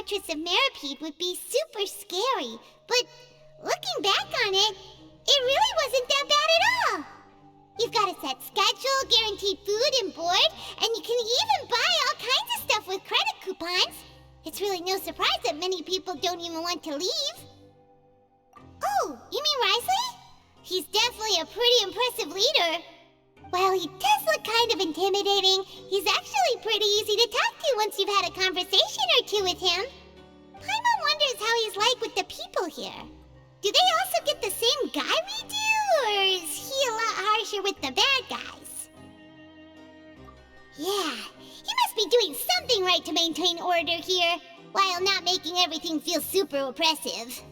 fortress of Meripede would be super scary, but looking back on it, it really wasn't that bad at all. You've got a set schedule, guaranteed food and board, and you can even buy all kinds of stuff with credit coupons. It's really no surprise that many people don't even want to leave. Oh, you mean Wriothesley? He's definitely a pretty impressive leader. While he does look kind of intimidating, he's actually pretty easy to talk to once you've had a conversation or two with him. Paimon wonders how he's like with the people here. Do they also get the same guy we do, or is he a lot harsher with the bad guys? Yeah, he must be doing something right to maintain order here, while not making everything feel super oppressive.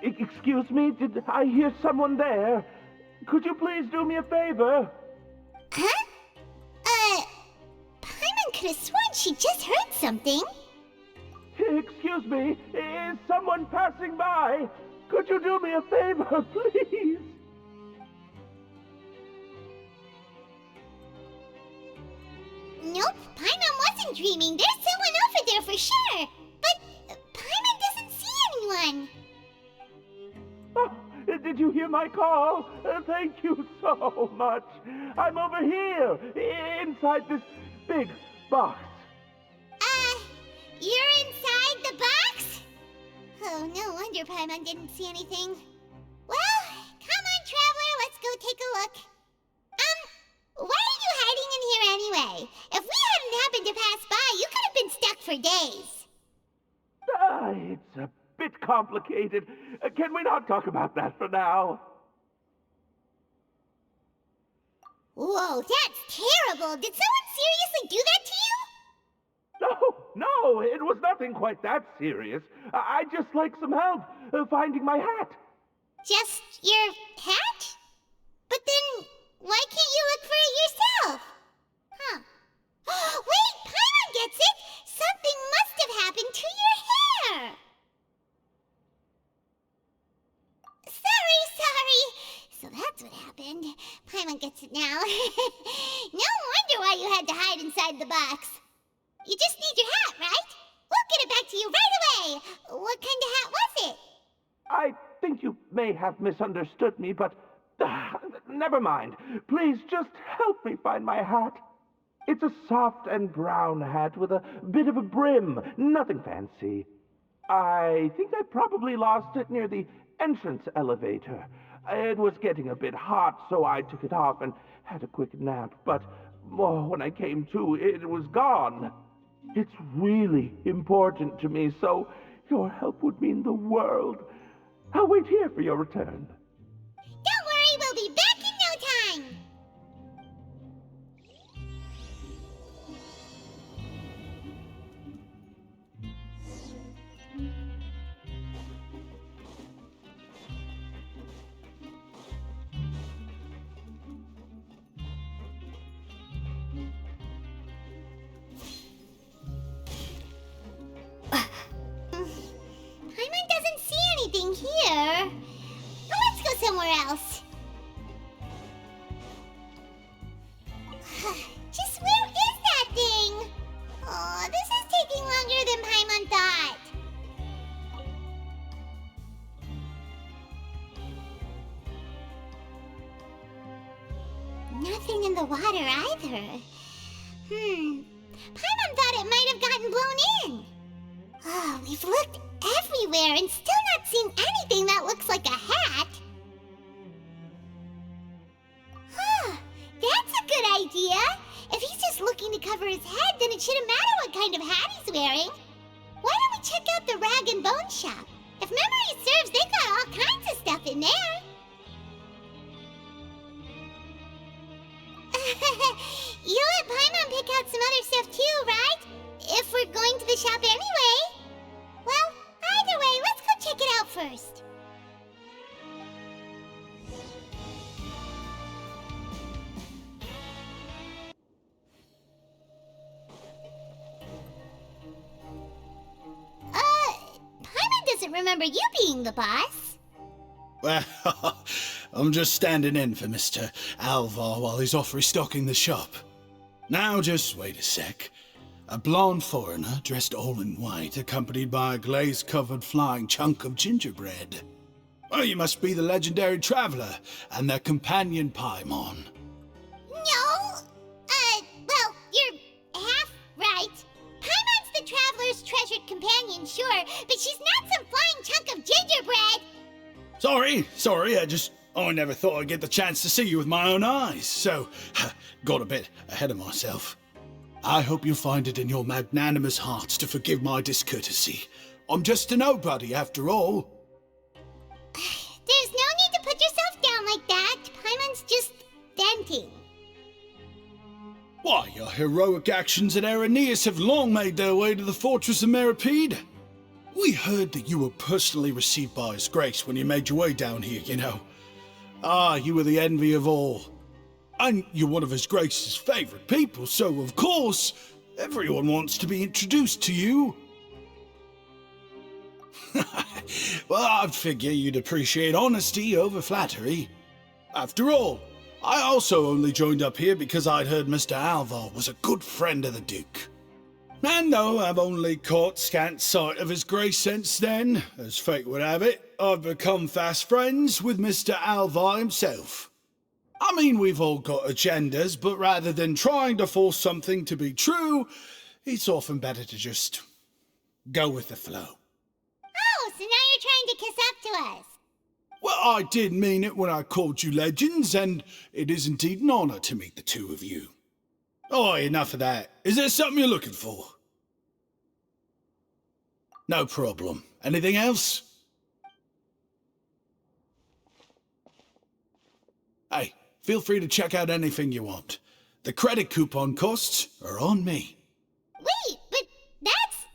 Excuse me, did I hear someone there? Could you please do me a favor? Huh? Paimon could have sworn she just heard something. Excuse me, is someone passing by? Could you do me a favor, please? Nope, Paimon wasn't dreaming. There's someone over there for sure. But Paimon doesn't see anyone. Oh, did you hear my call? Thank you so much. I'm over here, inside this big box. You're inside the box? Oh, no wonder Paimon didn't see anything. Well, come on, Traveler, let's go take a look. Why are you hiding in here anyway? If we hadn't happened to pass by, you could have been stuck for days. It's a bit complicated. Can we not talk about that for now? Whoa, that's terrible. Did someone seriously do that to you? No, it was nothing quite that serious. I'd just like some help finding my hat. Just your hat? But then, why can't you look for it yourself? Huh. Wait, Paimon gets it! Something must have happened to your hair! Sorry. So that's what happened. Paimon gets it now. No wonder why you had to hide inside the box. You just need your hat, right? We'll get it back to you right away. What kind of hat was it? I think you may have misunderstood me, but never mind. Please just help me find my hat. It's a soft and brown hat with a bit of a brim. Nothing fancy. I think I probably lost it near the entrance elevator. It was getting a bit hot, so I took it off and had a quick nap. But when I came to, it was gone. It's really important to me, so your help would mean the world. I'll wait here for your return. Don't worry, we'll be back in no time. Paimon doesn't see anything here. Let's go somewhere else. Just where is that thing? Oh, this is taking longer than Paimon thought. Nothing in the water either. Paimon thought it might have gotten blown in. Oh, we've looked everywhere and still not seen anything that looks like a hat. That's a good idea. If he's just looking to cover his head, then it shouldn't matter what kind of hat he's wearing. Why don't we check out the Rag and Bone shop? If memory serves, they got all kinds of stuff in there. You let Paimon pick out some other stuff too, right? If we're going to the shop anyway. Well, either way, let's go check it out first. Paimon doesn't remember you being the boss. Well, I'm just standing in for Mr. Alvar while he's off restocking the shop. Now, just wait a sec. A blonde foreigner dressed all in white, accompanied by a glaze-covered flying chunk of gingerbread. Oh, you must be the legendary traveler and their companion Paimon. No! Well, you're half right. Paimon's the traveler's treasured companion, sure, but she's not some flying chunk of gingerbread! Sorry, I never thought I'd get the chance to see you with my own eyes, so got a bit ahead of myself. I hope you find it in your magnanimous hearts to forgive my discourtesy. I'm just a nobody, after all. There's no need to put yourself down like that. Paimon's just venting. Why, your heroic actions at Araneus have long made their way to the fortress of Meripede. We heard that you were personally received by His Grace when you made your way down here, you know. Ah, you were the envy of all. And you're one of His Grace's favorite people, so of course, everyone wants to be introduced to you. Well, I'd figure you'd appreciate honesty over flattery. After all, I also only joined up here because I'd heard Mr. Alvar was a good friend of the Duke. And though I've only caught scant sight of His Grace since then, as fate would have it, I've become fast friends with Mr. Alvar himself. I mean, we've all got agendas, but rather than trying to force something to be true, it's often better to just go with the flow. Oh, so now you're trying to kiss up to us. Well, I did mean it when I called you legends, and it is indeed an honor to meet the two of you. Oh, enough of that. Is there something you're looking for? No problem. Anything else? Hey, feel free to check out anything you want. The credit coupon costs are on me. Wait, but that's,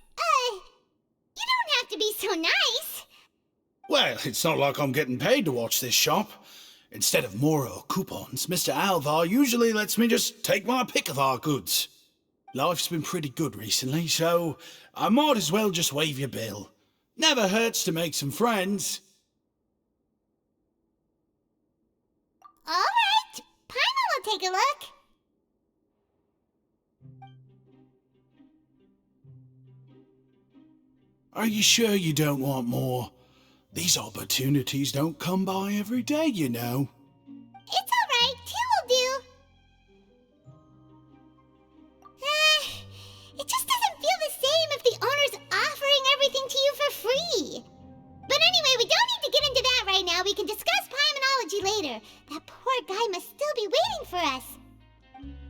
you don't have to be so nice. Well, it's not like I'm getting paid to watch this shop. Instead of more coupons, Mr. Alvar usually lets me just take my pick of our goods. Life's been pretty good recently, so I might as well just waive your bill. Never hurts to make some friends. All right, Paimon will take a look. Are you sure you don't want more? These opportunities don't come by every day, you know. It's all right, two will do. It just doesn't feel the same if the owner's offering everything to you for free. But anyway, we don't need to get into that right now. We can discuss Paimonology later. That poor guy must still be waiting for us.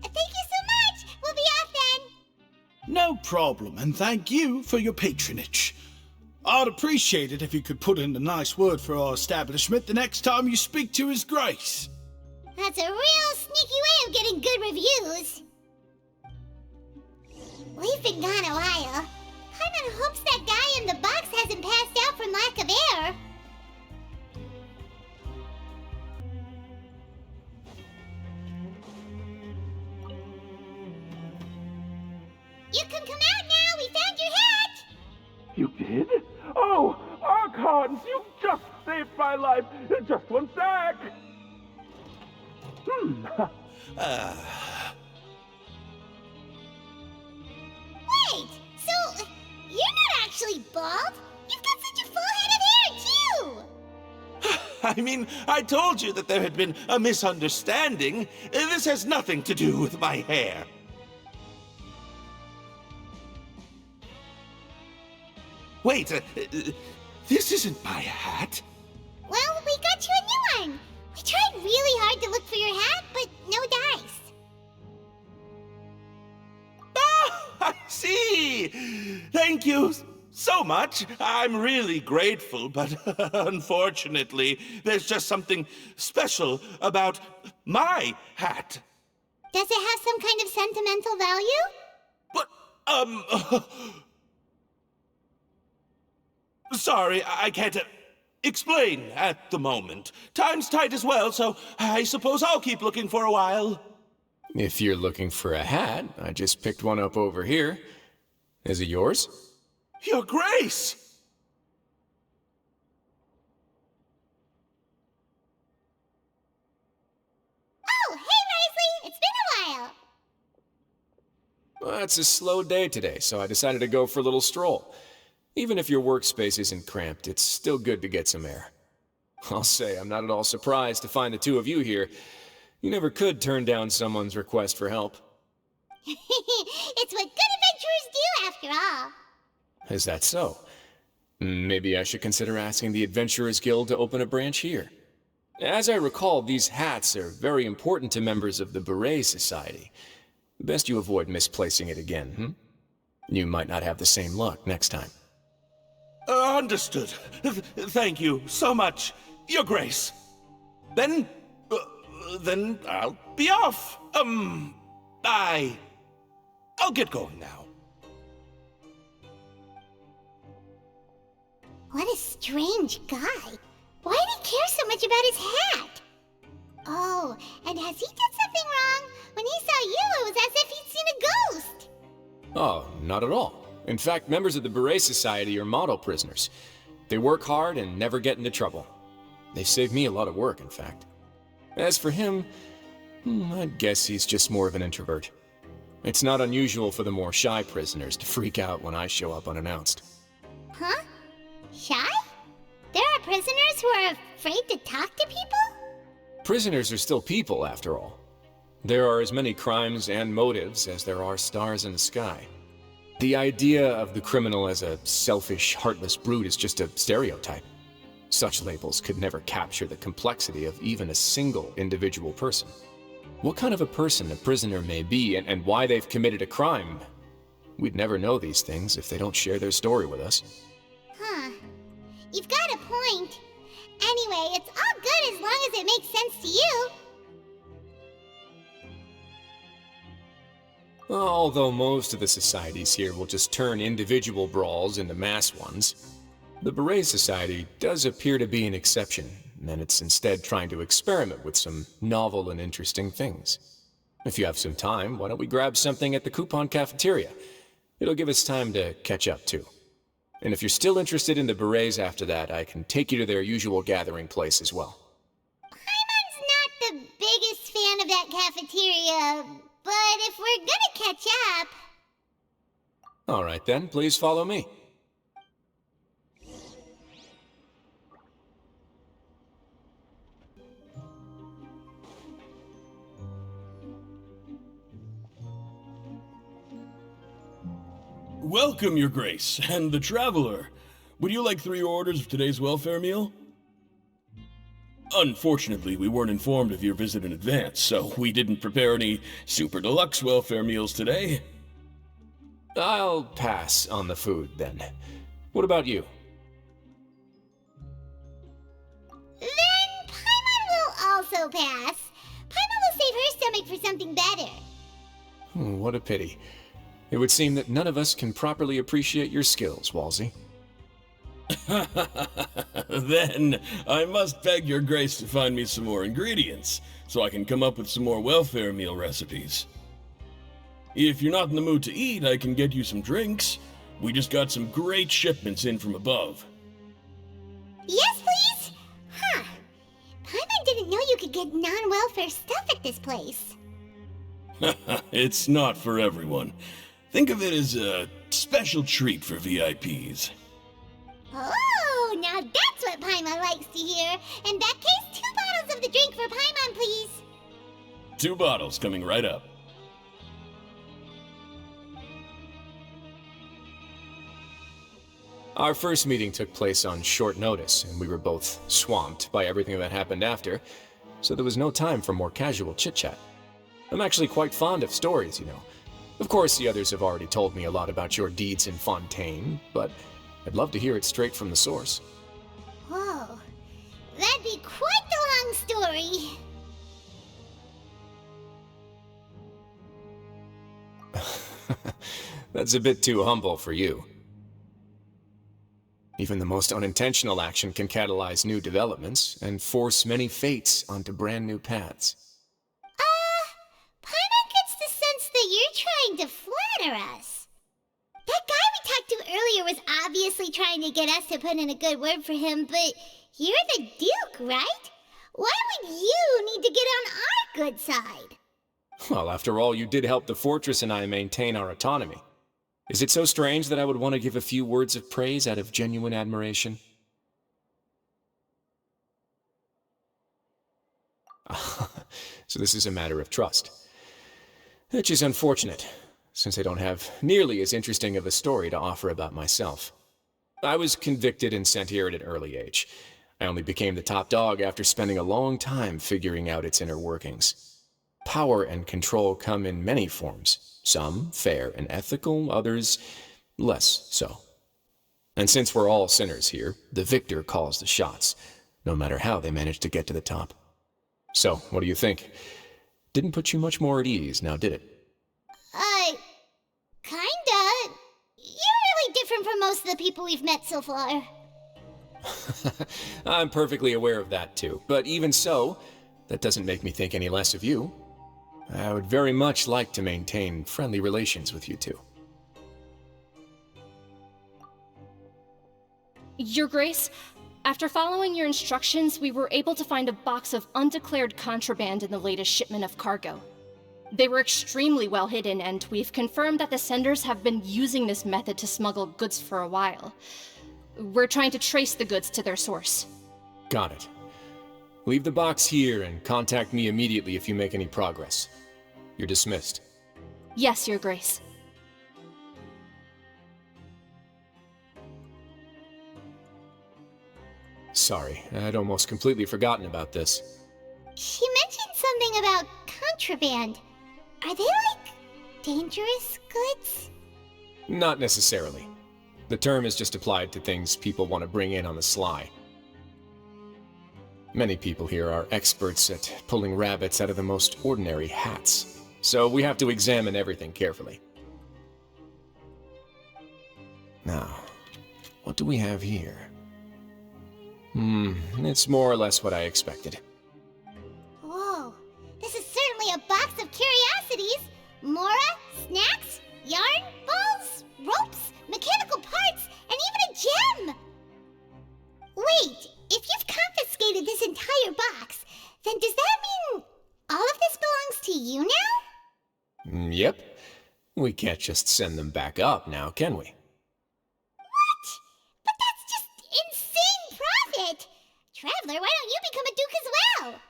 Thank you so much. We'll be off then. No problem, and thank you for your patronage. I'd appreciate it if you could put in a nice word for our establishment the next time you speak to His Grace. That's a real sneaky way of getting good reviews. We've been gone a while. Paimon hopes that guy in the box hasn't passed out from lack of air. You can come out now. We found your hat. You did? Oh, Archons, you just saved my life. Just one sec. Wait, so you're not actually bald? You've got such a full head of hair, too! I mean, I told you that there had been a misunderstanding. This has nothing to do with my hair. Wait, this isn't my hat. Well, we got you a new one. We tried really hard to look for your hat, but no dice. Ah, I see. Thank you so much. I'm really grateful, but unfortunately, there's just something special about my hat. Does it have some kind of sentimental value? But, sorry, I can't explain at the moment. Time's tight as well, so I suppose I'll keep looking for a while. If you're looking for a hat, I just picked one up over here. Is it yours? Your Grace! Oh, hey, Wriothesley! It's been a while! It's a slow day today, so I decided to go for a little stroll. Even if your workspace isn't cramped, it's still good to get some air. I'll say I'm not at all surprised to find the two of you here. You never could turn down someone's request for help. It's what good adventurers do, after all. Is that so? Maybe I should consider asking the Adventurers Guild to open a branch here. As I recall, these hats are very important to members of the Beret Society. Best you avoid misplacing it again, You might not have the same luck next time. Understood. Thank you so much, Your Grace. Then I'll be off. I'll get going now. What a strange guy. Why did he care so much about his hat? Oh, and has he done something wrong? When he saw you, it was as if he'd seen a ghost. Oh, not at all. In fact, members of the Beret Society are model prisoners. They work hard and never get into trouble. They save me a lot of work, in fact. As for him, I'd guess he's just more of an introvert. It's not unusual for the more shy prisoners to freak out when I show up unannounced. Huh? Shy? There are prisoners who are afraid to talk to people? Prisoners are still people, after all. There are as many crimes and motives as there are stars in the sky. The idea of the criminal as a selfish, heartless brute is just a stereotype. Such labels could never capture the complexity of even a single individual person. What kind of a person a prisoner may be and why they've committed a crime, we'd never know these things if they don't share their story with us. Huh. You've got a point. Anyway, it's all good as long as it makes sense to you. Although most of the societies here will just turn individual brawls into mass ones, the Beret Society does appear to be an exception, and it's instead trying to experiment with some novel and interesting things. If you have some time, why don't we grab something at the coupon cafeteria? It'll give us time to catch up, too. And if you're still interested in the Berets after that, I can take you to their usual gathering place as well. Paimon's not the biggest fan of that cafeteria, but if we're gonna catch up... All right then, please follow me. Welcome, Your Grace, and the Traveler. Would you like 3 orders of today's welfare meal? Unfortunately, we weren't informed of your visit in advance, so we didn't prepare any super deluxe welfare meals today. I'll pass on the food, then. What about you? Then Paimon will also pass. Paimon will save her stomach for something better. What a pity. It would seem that none of us can properly appreciate your skills, Walsey. Then I must beg Your Grace to find me some more ingredients, so I can come up with some more welfare meal recipes. If you're not in the mood to eat, I can get you some drinks. We just got some great shipments in from above. Yes, please? Huh. Paimon didn't know you could get non-welfare stuff at this place. It's not for everyone. Think of it as a special treat for VIPs. Oh, now that's what Paimon likes to hear. In that case, 2 bottles of the drink for Paimon, please. 2 bottles coming right up. Our first meeting took place on short notice, and we were both swamped by everything that happened after, so there was no time for more casual chit-chat. I'm actually quite fond of stories, you know. Of course, the others have already told me a lot about your deeds in Fontaine, but I'd love to hear it straight from the source. Whoa, that'd be quite the long story. That's a bit too humble for you. Even the most unintentional action can catalyze new developments and force many fates onto brand new paths. Paimon gets the sense that you're trying to flatter us. That guy we talked to earlier was obviously trying to get us to put in a good word for him, but you're the Duke, right? Why would you need to get on our good side? Well, after all, you did help the fortress and I maintain our autonomy. Is it so strange that I would want to give a few words of praise out of genuine admiration? So this is a matter of trust. Which is unfortunate, since I don't have nearly as interesting of a story to offer about myself. I was convicted and sent here at an early age. I only became the top dog after spending a long time figuring out its inner workings. Power and control come in many forms, some fair and ethical, others less so. And since we're all sinners here, the victor calls the shots, no matter how they manage to get to the top. So, what do you think? Didn't put you much more at ease, now did it? Kinda. You're really different from most of the people we've met so far. I'm perfectly aware of that too, but even so, that doesn't make me think any less of you. I would very much like to maintain friendly relations with you two. Your Grace, after following your instructions, we were able to find a box of undeclared contraband in the latest shipment of cargo. They were extremely well hidden, and we've confirmed that the senders have been using this method to smuggle goods for a while. We're trying to trace the goods to their source. Got it. Leave the box here and contact me immediately if you make any progress. You're dismissed. Yes, Your Grace. Sorry, I'd almost completely forgotten about this. She mentioned something about contraband. Are they like dangerous goods? Not necessarily. The term is just applied to things people want to bring in on the sly. Many people here are experts at pulling rabbits out of the most ordinary hats, so we have to examine everything carefully. Now, what do we have here? It's more or less what I expected. Whoa, this is certainly a box of curiosities. Mora, snacks, yarn, balls, ropes, mechanical parts, and even a gem! Wait, if you've confiscated this entire box, then does that mean all of this belongs to you now? Yep. We can't just send them back up now, can we? What? But that's just insane profit! Traveler, why don't you become a duke as well?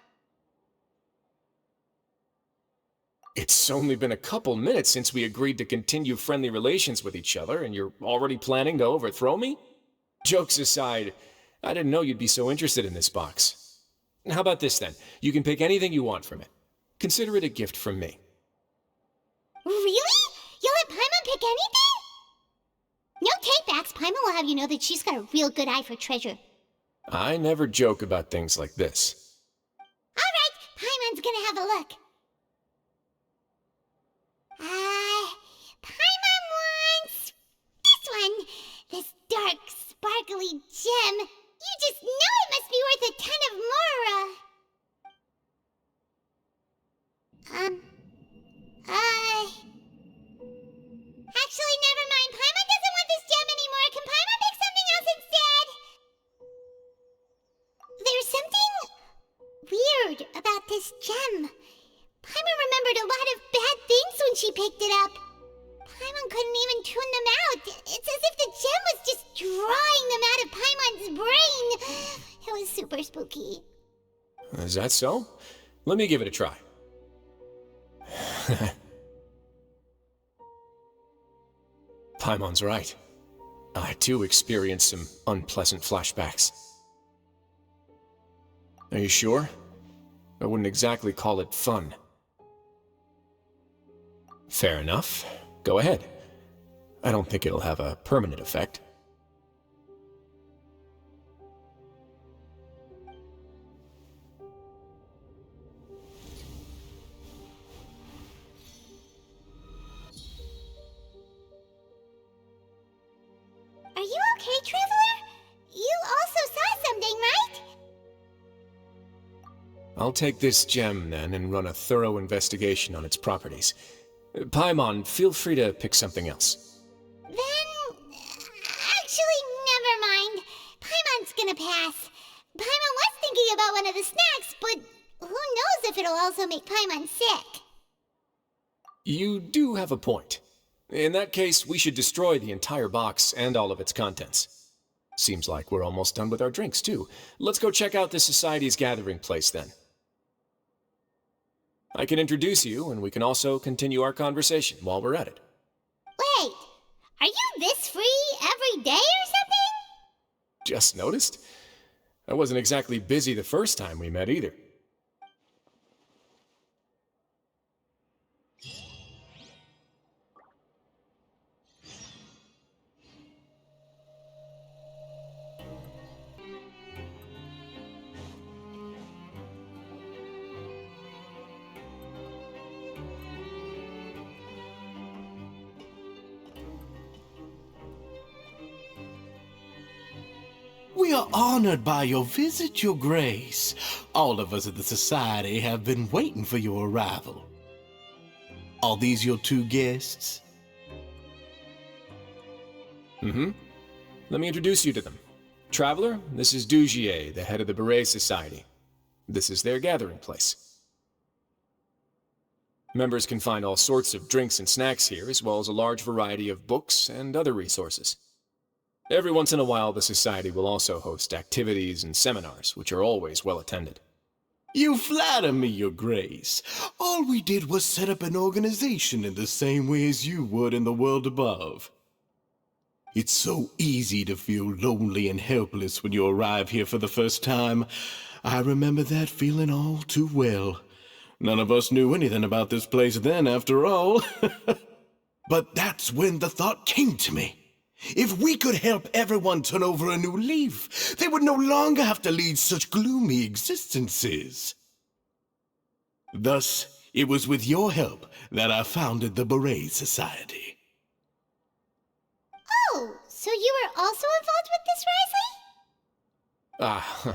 It's only been a couple minutes since we agreed to continue friendly relations with each other, and you're already planning to overthrow me? Jokes aside, I didn't know you'd be so interested in this box. How about this then? You can pick anything you want from it. Consider it a gift from me. Really? You'll let Paimon pick anything? No takebacks. Paimon will have you know that she's got a real good eye for treasure. I never joke about things like this. Alright, Paimon's gonna have a look. Paimon wants this one. This dark, sparkly gem. You just know it must be worth a ton of Mora. Actually, never mind. Paimon doesn't want this gem anymore. Can Paimon pick something else instead? There's something weird about this gem. Paimon remembered a lot of bad things when she picked it up. Paimon couldn't even tune them out. It's as if the gem was just drawing them out of Paimon's brain. It was super spooky. Is that so? Let me give it a try. Paimon's right. I too experienced some unpleasant flashbacks. Are you sure? I wouldn't exactly call it fun. Fair enough. Go ahead. I don't think it'll have a permanent effect. Are you okay, Traveler? You also saw something, right? I'll take this gem then and run a thorough investigation on its properties. Paimon, feel free to pick something else. Then... actually, never mind. Paimon's gonna pass. Paimon was thinking about one of the snacks, but who knows if it'll also make Paimon sick. You do have a point. In that case, we should destroy the entire box and all of its contents. Seems like we're almost done with our drinks, too. Let's go check out the Society's gathering place, then. I can introduce you, and we can also continue our conversation while we're at it. Wait, are you this free every day or something? Just noticed? I wasn't exactly busy the first time we met, either. We are honored by your visit, Your Grace. All of us at the Society have been waiting for your arrival. Are these your two guests? Mm-hmm. Let me introduce you to them. Traveler, this is Dugier, the head of the Beret Society. This is their gathering place. Members can find all sorts of drinks and snacks here, as well as a large variety of books and other resources. Every once in a while, the Society will also host activities and seminars, which are always well attended. You flatter me, Your Grace. All we did was set up an organization in the same way as you would in the world above. It's so easy to feel lonely and helpless when you arrive here for the first time. I remember that feeling all too well. None of us knew anything about this place then, after all. But that's when the thought came to me. If we could help everyone turn over a new leaf, they would no longer have to lead such gloomy existences. Thus, it was with your help that I founded the Beret Society. Oh, so you were also involved with this, Wriothesley?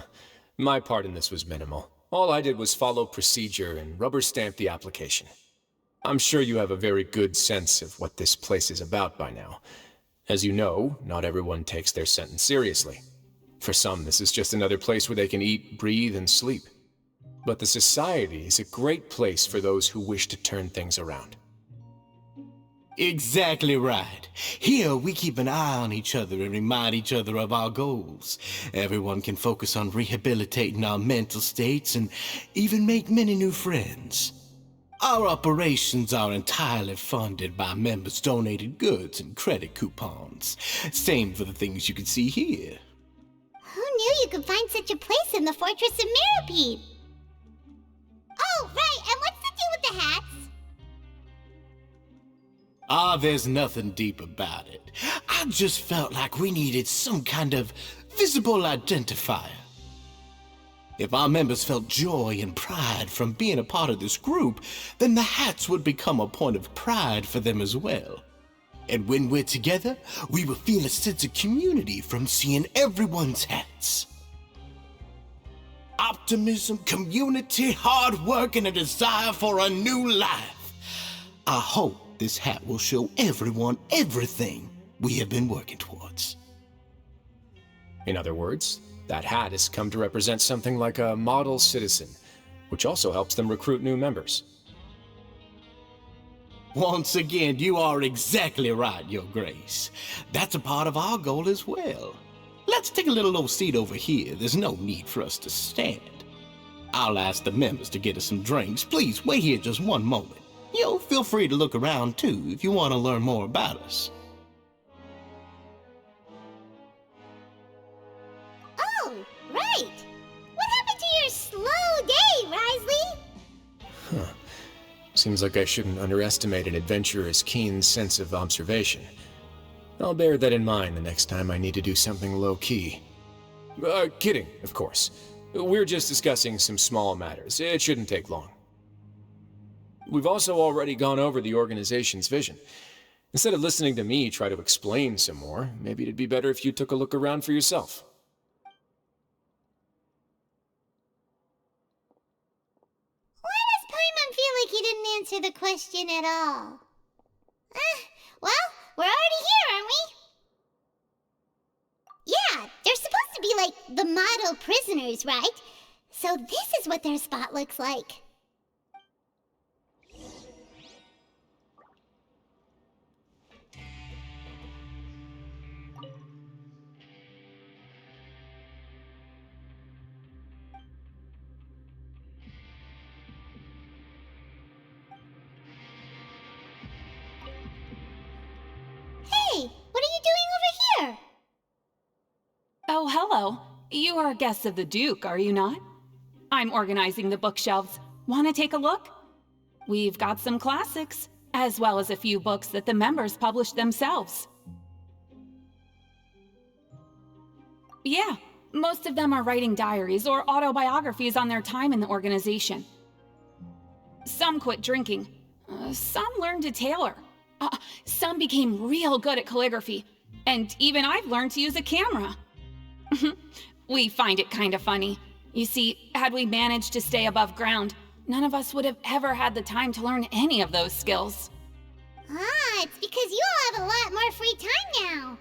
My part in this was minimal. All I did was follow procedure and rubber stamp the application. I'm sure you have a very good sense of what this place is about by now. As you know, not everyone takes their sentence seriously. For some, this is just another place where they can eat, breathe, and sleep. But the Society is a great place for those who wish to turn things around. Exactly right. Here, we keep an eye on each other and remind each other of our goals. Everyone can focus on rehabilitating our mental states and even make many new friends. Our operations are entirely funded by members' donated goods and credit coupons. Same for the things you can see here. Who knew you could find such a place in the Fortress of Mirapede? Oh, right, and what's the deal with the hats? There's nothing deep about it. I just felt like we needed some kind of visible identifier. If our members felt joy and pride from being a part of this group, then the hats would become a point of pride for them as well. And when we're together, we will feel a sense of community from seeing everyone's hats. Optimism, community, hard work, and a desire for a new life. I hope this hat will show everyone everything we have been working towards. In other words, that hat has come to represent something like a model citizen, which also helps them recruit new members. Once again, you are exactly right, Your Grace. That's a part of our goal as well. Let's take a little old seat over here. There's no need for us to stand. I'll ask the members to get us some drinks. Please wait here just one moment. Feel free to look around too if you want to learn more about us. Oh, right. What happened to your slow day, Wriothesley? Seems like I shouldn't underestimate an adventurer's keen sense of observation. I'll bear that in mind the next time I need to do something low-key. Kidding, of course. We're just discussing some small matters. It shouldn't take long. We've also already gone over the organization's vision. Instead of listening to me try to explain some more, maybe it'd be better if you took a look around for yourself. Why does Paimon feel like he didn't answer the question at all? Well, we're already here, aren't we? Yeah, they're supposed to be like the model prisoners, right? So this is what their spot looks like. Oh, hello. You are guests of the Duke, are you not? I'm organizing the bookshelves. Want to take a look? We've got some classics, as well as a few books that the members published themselves. Yeah, most of them are writing diaries or autobiographies on their time in the organization. Some quit drinking. Some learned to tailor. Some became real good at calligraphy. And even I've learned to use a camera. We find it kind of funny. You see, had we managed to stay above ground, none of us would have ever had the time to learn any of those skills. Ah, it's because you all have a lot more free time now.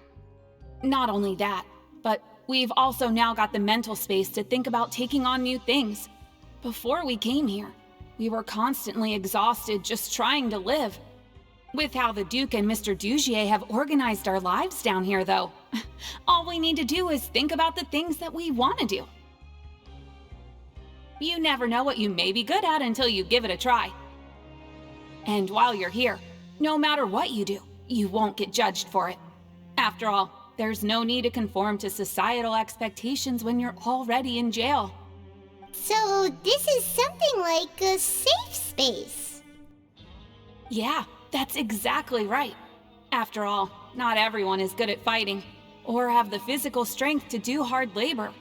Not only that, but we've also now got the mental space to think about taking on new things. Before we came here, we were constantly exhausted just trying to live. With how the Duke and Mr. Dugier have organized our lives down here, though, all we need to do is think about the things that we want to do. You never know what you may be good at until you give it a try. And while you're here, no matter what you do, you won't get judged for it. After all, there's no need to conform to societal expectations when you're already in jail. So this is something like a safe space. Yeah, that's exactly right. After all, not everyone is good at fighting, or have the physical strength to do hard labor.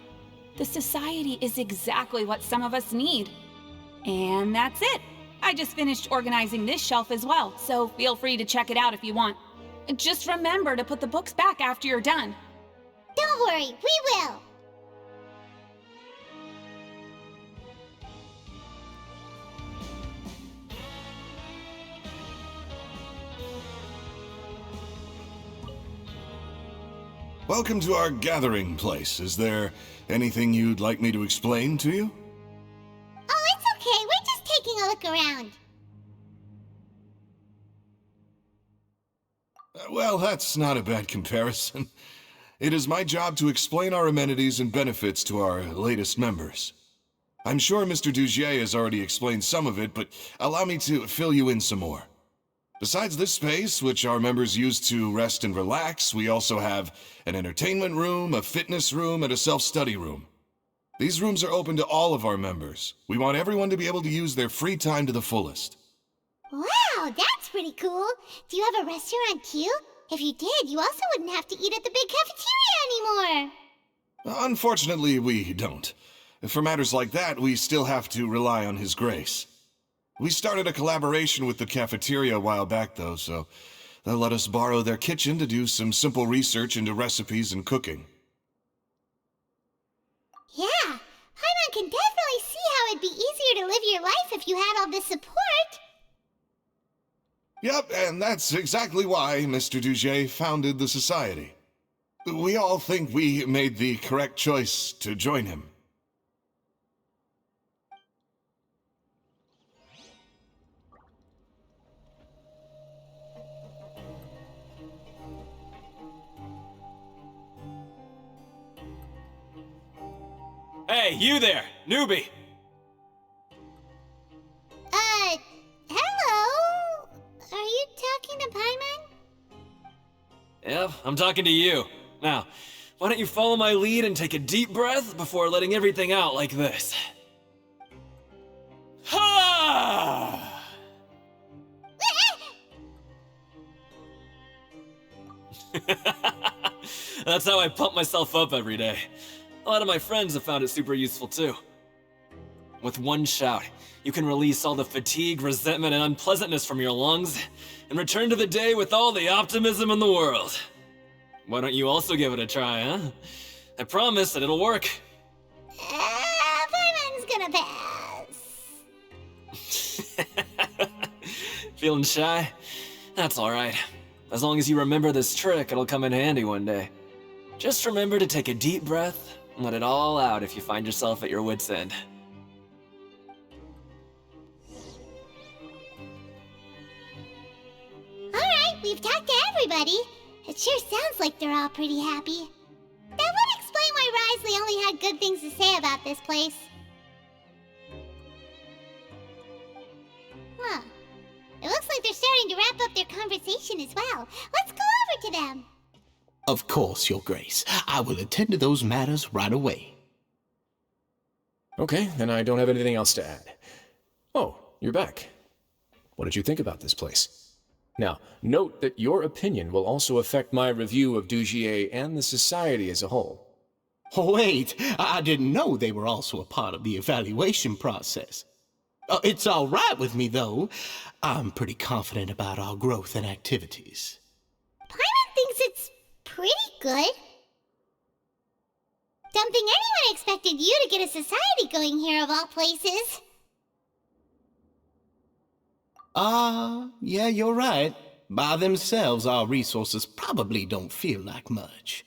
The society is exactly what some of us need. And that's it. I just finished organizing this shelf as well, so feel free to check it out if you want. Just remember to put the books back after you're done. Don't worry, we will. Welcome to our gathering place. Is there anything you'd like me to explain to you? Oh, it's okay. We're just taking a look around. Well, that's not a bad comparison. It is my job to explain our amenities and benefits to our latest members. I'm sure Mr. Dugier has already explained some of it, but allow me to fill you in some more. Besides this space, which our members use to rest and relax, we also have an entertainment room, a fitness room, and a self-study room. These rooms are open to all of our members. We want everyone to be able to use their free time to the fullest. Wow, that's pretty cool. Do you have a restaurant too? If you did, you also wouldn't have to eat at the big cafeteria anymore. Unfortunately, we don't. For matters like that, we still have to rely on His grace. We started a collaboration with the cafeteria a while back, though, so they'll let us borrow their kitchen to do some simple research into recipes and cooking. Yeah, Paimon can definitely see how it'd be easier to live your life if you had all this support. Yep, and that's exactly why Mr. Dugier founded the society. We all think we made the correct choice to join him. Hey, you there, newbie! Hello? Are you talking to Paimon? Yep, I'm talking to you. Now, why don't you follow my lead and take a deep breath before letting everything out like this? Ha! That's how I pump myself up every day. A lot of my friends have found it super useful too. With one shout, you can release all the fatigue, resentment, and unpleasantness from your lungs and return to the day with all the optimism in the world. Why don't you also give it a try, huh? I promise that it'll work. Paimon's gonna pass. Feeling shy? That's alright. As long as you remember this trick, it'll come in handy one day. Just remember to take a deep breath and let it all out if you find yourself at your wit's end. Alright, we've talked to everybody. It sure sounds like they're all pretty happy. That would explain why Wriothesley only had good things to say about this place. Huh. It looks like they're starting to wrap up their conversation as well. Let's go over to them. Of course, Your Grace. I will attend to those matters right away. Okay, then I don't have anything else to add. Oh, you're back. What did you think about this place? Now, note that your opinion will also affect my review of Dugier and the Society as a whole. Oh, wait, I didn't know they were also a part of the evaluation process. It's all right with me, though. I'm pretty confident about our growth and activities. Paimon thinks it's pretty good. Don't think anyone expected you to get a society going here of all places. Yeah, you're right. By themselves, our resources probably don't feel like much.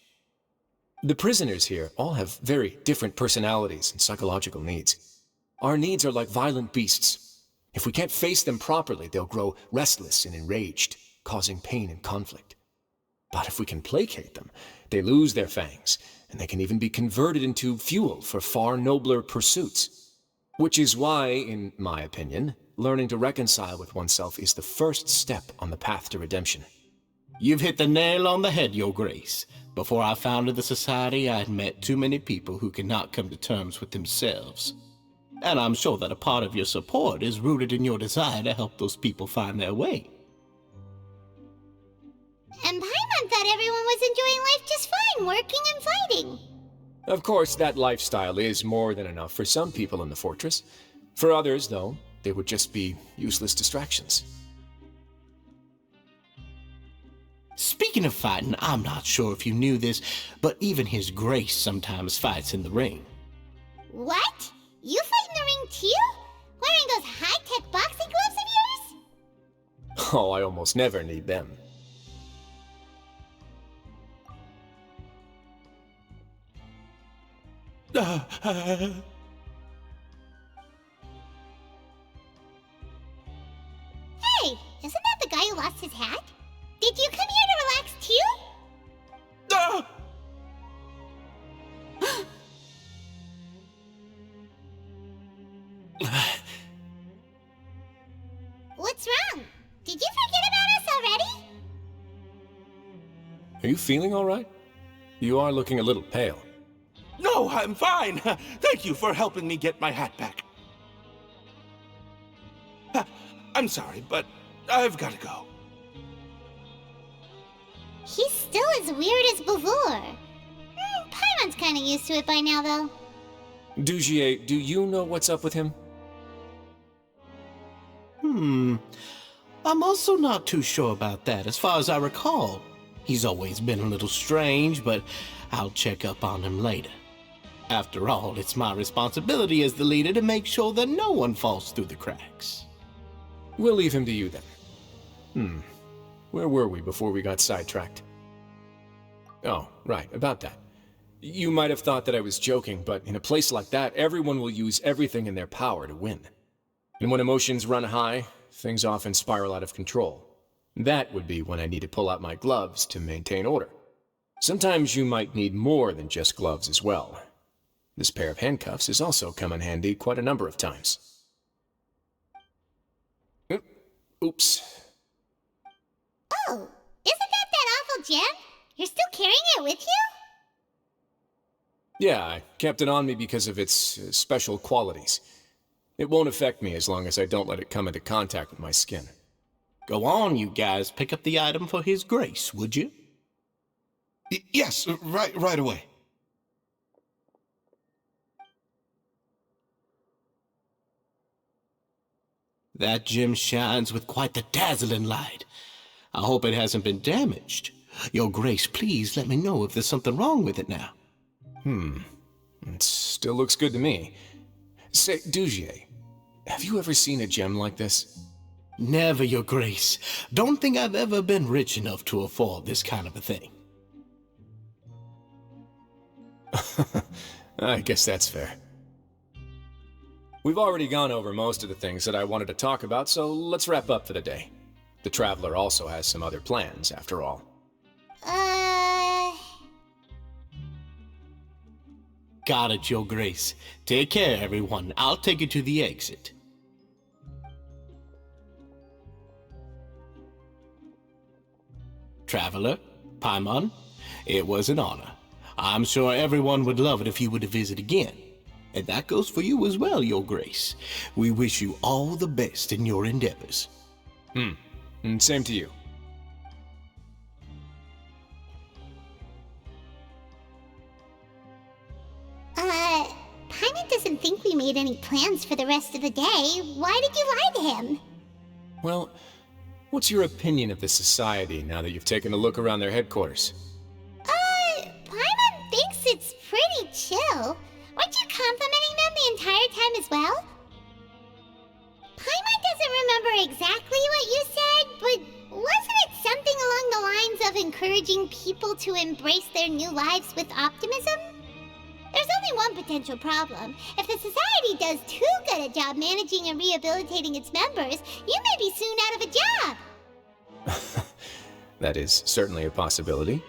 The prisoners here all have very different personalities and psychological needs. Our needs are like violent beasts. If we can't face them properly, they'll grow restless and enraged, causing pain and conflict. But if we can placate them, they lose their fangs, and they can even be converted into fuel for far nobler pursuits. Which is why, in my opinion, learning to reconcile with oneself is the first step on the path to redemption. You've hit the nail on the head, Your Grace. Before I founded the Society, I had met too many people who could not come to terms with themselves. And I'm sure that a part of your support is rooted in your desire to help those people find their way. And Paimon thought everyone was enjoying life just fine, working and fighting. Of course, that lifestyle is more than enough for some people in the fortress. For others, though, they would just be useless distractions. Speaking of fighting, I'm not sure if you knew this, but even His Grace sometimes fights in the ring. What? You fight in the ring too? Wearing those high-tech boxing gloves of yours? Oh, I almost never need them. Hey, isn't that the guy who lost his hat? Did you come here to relax too? What's wrong? Did you forget about us already? Are you feeling all right? You are looking a little pale. No, I'm fine. Thank you for helping me get my hat back. I'm sorry, but I've got to go. He's still as weird as before. Paimon's kind of used to it by now, though. Dugier, do you know what's up with him? I'm also not too sure about that. As far as I recall, he's always been a little strange, but I'll check up on him later. After all, it's my responsibility as the leader to make sure that no one falls through the cracks. We'll leave him to you then. Where were we before we got sidetracked? Oh, right, about that. You might have thought that I was joking, but in a place like that, everyone will use everything in their power to win. And when emotions run high, things often spiral out of control. That would be when I need to pull out my gloves to maintain order. Sometimes you might need more than just gloves as well. This pair of handcuffs has also come in handy quite a number of times. Oops. Oh, isn't that awful gem? You're still carrying it with you? Yeah, I kept it on me because of its special qualities. It won't affect me as long as I don't let it come into contact with my skin. Go on, you guys. Pick up the item for His Grace, would you? Yes, right away. That gem shines with quite the dazzling light. I hope it hasn't been damaged. Your Grace, please let me know if there's something wrong with it now. It still looks good to me. Say, Dugier, have you ever seen a gem like this? Never, Your Grace. Don't think I've ever been rich enough to afford this kind of a thing. I guess that's fair. We've already gone over most of the things that I wanted to talk about, so let's wrap up for the day. The Traveler also has some other plans, after all. Got it, Your Grace. Take care, everyone. I'll take you to the exit. Traveler, Paimon, It was an honor. I'm sure everyone would love it if you were to visit again. And that goes for you as well, Your Grace. We wish you all the best in your endeavors. And same to you. Paimon doesn't think we made any plans for the rest of the day. Why did you lie to him? Well, what's your opinion of the society now that you've taken a look around their headquarters? Paimon thinks it's pretty chill. Weren't you complimenting them the entire time as well? Paimon doesn't remember exactly what you said, but wasn't it something along the lines of encouraging people to embrace their new lives with optimism? There's only one potential problem. If the society does too good a job managing and rehabilitating its members, you may be soon out of a job. That is certainly a possibility.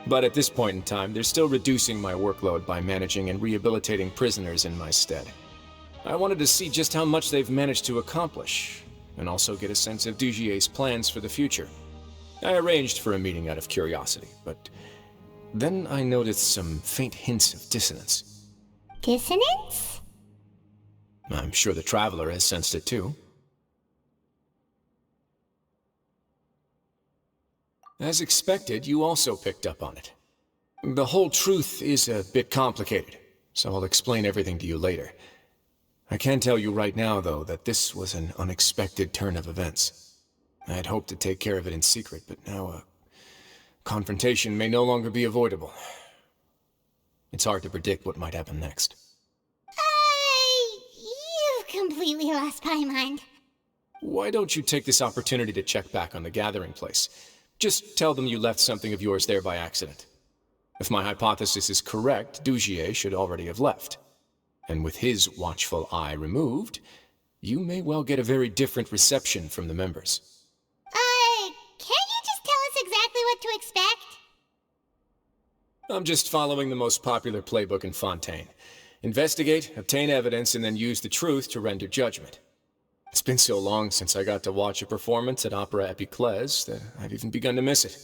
But at this point in time, they're still reducing my workload by managing and rehabilitating prisoners in my stead. I wanted to see just how much they've managed to accomplish, and also get a sense of Dugier's plans for the future. I arranged for a meeting out of curiosity, but then I noticed some faint hints of dissonance. Dissonance? I'm sure the Traveler has sensed it too. As expected, you also picked up on it. The whole truth is a bit complicated, so I'll explain everything to you later. I can tell you right now, though, that this was an unexpected turn of events. I had hoped to take care of it in secret, but now a confrontation may no longer be avoidable. It's hard to predict what might happen next. You've completely lost my mind. Why don't you take this opportunity to check back on the gathering place? Just tell them you left something of yours there by accident. If my hypothesis is correct, Dugier should already have left. And with his watchful eye removed, you may well get a very different reception from the members. Can't you just tell us exactly what to expect? I'm just following the most popular playbook in Fontaine. Investigate, obtain evidence, and then use the truth to render judgment. It's been so long since I got to watch a performance at Opera Epiclese that I've even begun to miss it.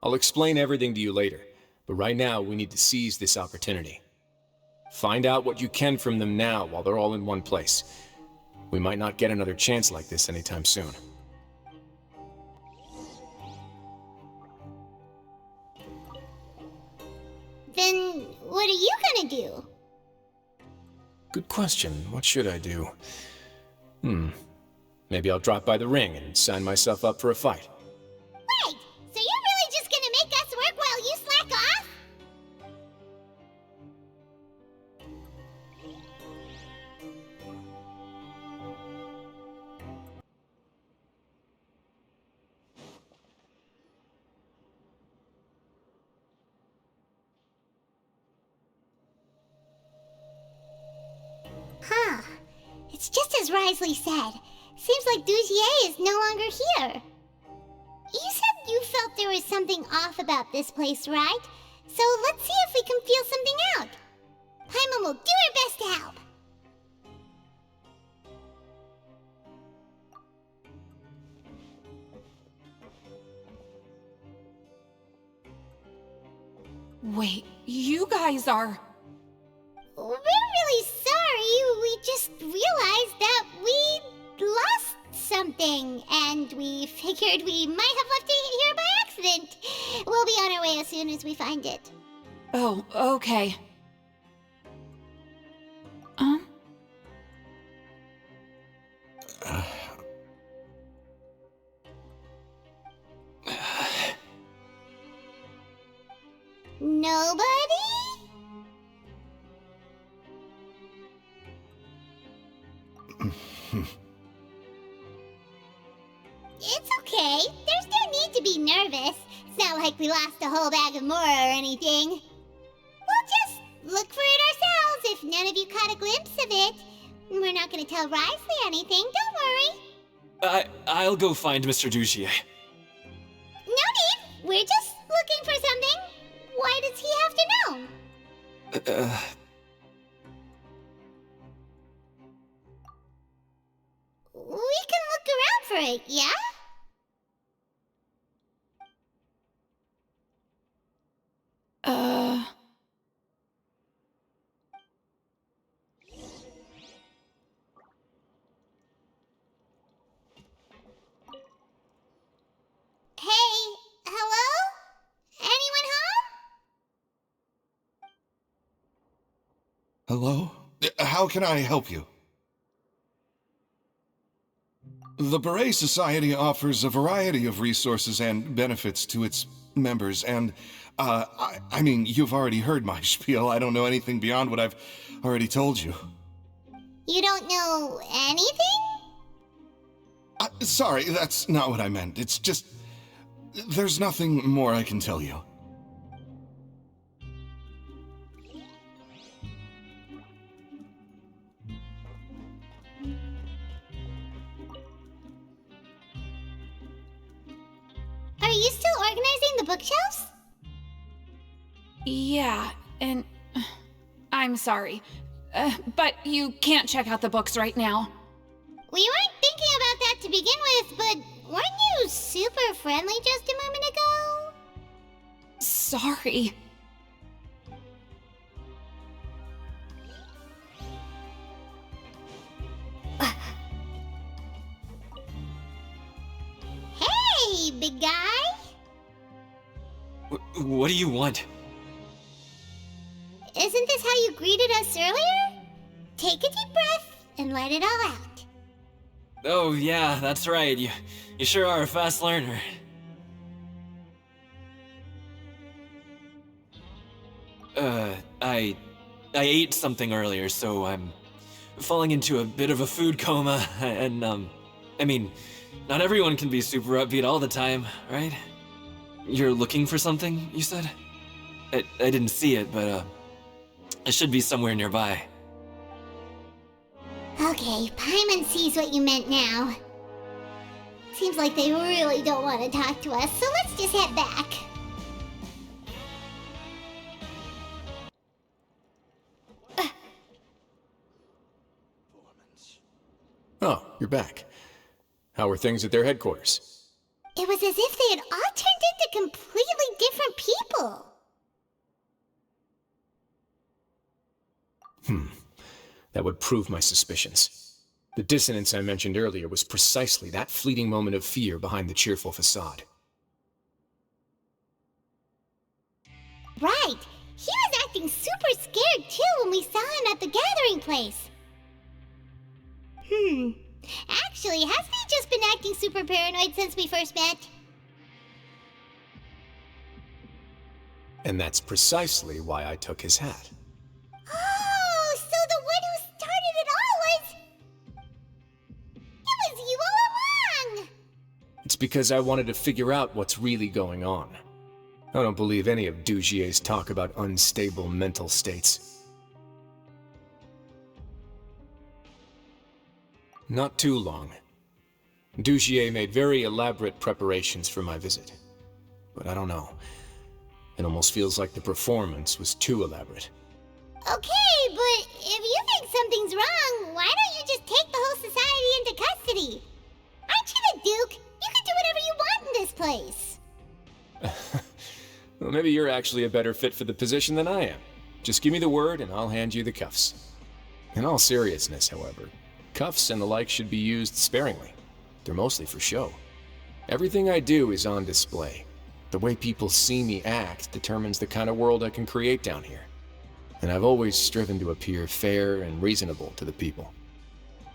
I'll explain everything to you later, but right now we need to seize this opportunity. Find out what you can from them now while they're all in one place. We might not get another chance like this anytime soon. Then what are you gonna do? Good question. What should I do? Maybe I'll drop by the ring and sign myself up for a fight. Wait! So you're really just gonna make us work while you slack off? Huh. It's just as Wriothesley said. Seems like Dugier is no longer here. You said you felt there was something off about this place, right? So let's see if we can feel something out. Paimon will do her best to help. Wait, you guys are... We're really sorry. We just realized that we lost something, and we figured we might have left it here by accident. We'll be on our way as soon as we find it. Oh, okay. Nobody? It's okay. There's no need to be nervous. It's not like we lost a whole bag of Mora or anything. We'll just look for it ourselves if none of you caught a glimpse of it. We're not gonna tell Wriothesley anything, don't worry. I'll go find Mr. Dugier. No need. We're just looking for something. Why does he have to know? We can look around for it, yeah? Hello? How can I help you? The Beret Society offers a variety of resources and benefits to its members, and, I mean, you've already heard my spiel. I don't know anything beyond what I've already told you. You don't know anything? Sorry, that's not what I meant. It's just... there's nothing more I can tell you. Are you still organizing the bookshelves? Yeah, and I'm sorry. But you can't check out the books right now. We weren't thinking about that to begin with, but weren't you super friendly just a moment ago? Sorry. Hey, big guy! What do you want? Isn't this how you greeted us earlier? Take a deep breath and let it all out. Oh, yeah, that's right. You sure are a fast learner. I ate something earlier, so I'm falling into a bit of a food coma, and, I mean, not everyone can be super upbeat all the time, right? You're looking for something, you said? I didn't see it, but, it should be somewhere nearby. Okay, Paimon sees what you meant now. Seems like they really don't want to talk to us, so let's just head back. Oh, you're back. How are things at their headquarters? It was as if they had all turned into completely different people. That would prove my suspicions. The dissonance I mentioned earlier was precisely that fleeting moment of fear behind the cheerful facade. Right. He was acting super scared too when we saw him at the gathering place. Actually, hasn't he just been acting super paranoid since we first met? And that's precisely why I took his hat. Oh, so the one who started it all was... It was you all along! It's because I wanted to figure out what's really going on. I don't believe any of Dugier's talk about unstable mental states. Not too long. Dugier made very elaborate preparations for my visit. But I don't know. It almost feels like the performance was too elaborate. Okay, but if you think something's wrong, why don't you just take the whole society into custody? Aren't you the Duke? You can do whatever you want in this place. Well, maybe you're actually a better fit for the position than I am. Just give me the word and I'll hand you the cuffs. In all seriousness, however, cuffs and the like should be used sparingly. They're mostly for show. Everything I do is on display. The way people see me act determines the kind of world I can create down here. And I've always striven to appear fair and reasonable to the people.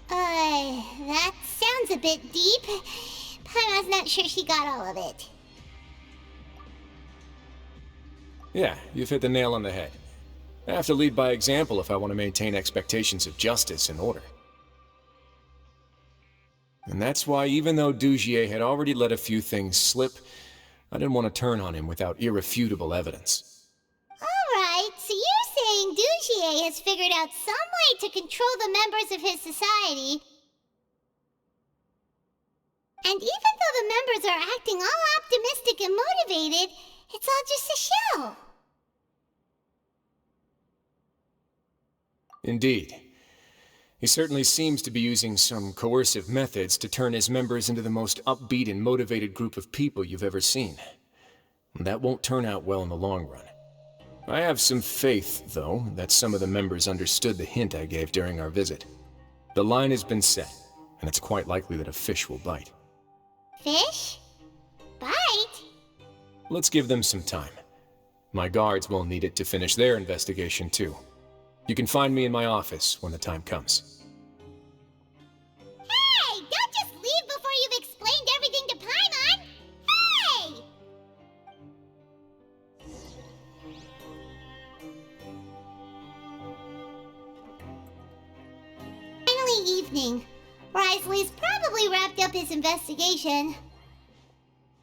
That sounds a bit deep. Paimon's not sure she got all of it. Yeah, you've hit the nail on the head. I have to lead by example if I want to maintain expectations of justice and order. And that's why, even though Dugier had already let a few things slip, I didn't want to turn on him without irrefutable evidence. Alright, so you're saying Dugier has figured out some way to control the members of his society. And even though the members are acting all optimistic and motivated, it's all just a show. Indeed. He certainly seems to be using some coercive methods to turn his members into the most upbeat and motivated group of people you've ever seen. That won't turn out well in the long run. I have some faith, though, that some of the members understood the hint I gave during our visit. The line has been set, and it's quite likely that a fish will bite. Fish? Bite? Let's give them some time. My guards will need it to finish their investigation, too. You can find me in my office when the time comes. Hey! Don't just leave before you've explained everything to Paimon! Hey! Finally evening. Wriothesley's probably wrapped up his investigation.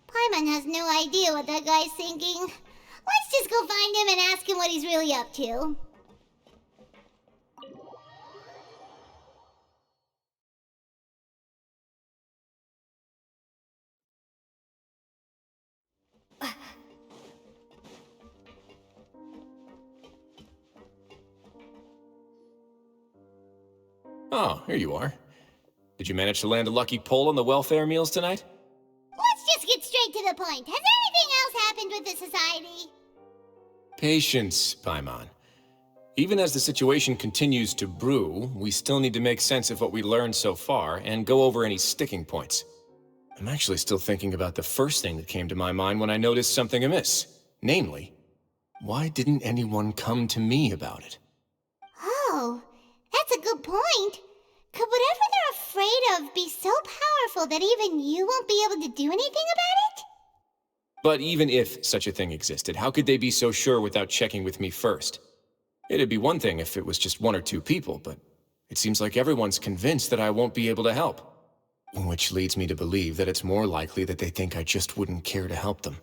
Paimon has no idea what that guy's thinking. Let's just go find him and ask him what he's really up to. Oh, here you are. Did you manage to land a lucky pull on the welfare meals tonight? Let's just get straight to the point. Has anything else happened with the society? Patience, Paimon. Even as the situation continues to brew, we still need to make sense of what we learned so far and go over any sticking points. I'm actually still thinking about the first thing that came to my mind when I noticed something amiss. Namely, why didn't anyone come to me about it? Oh, that's a good point. Could whatever they're afraid of be so powerful that even you won't be able to do anything about it? But even if such a thing existed, how could they be so sure without checking with me first? It'd be one thing if it was just one or two people, but it seems like everyone's convinced that I won't be able to help. Which leads me to believe that it's more likely that they think I just wouldn't care to help them.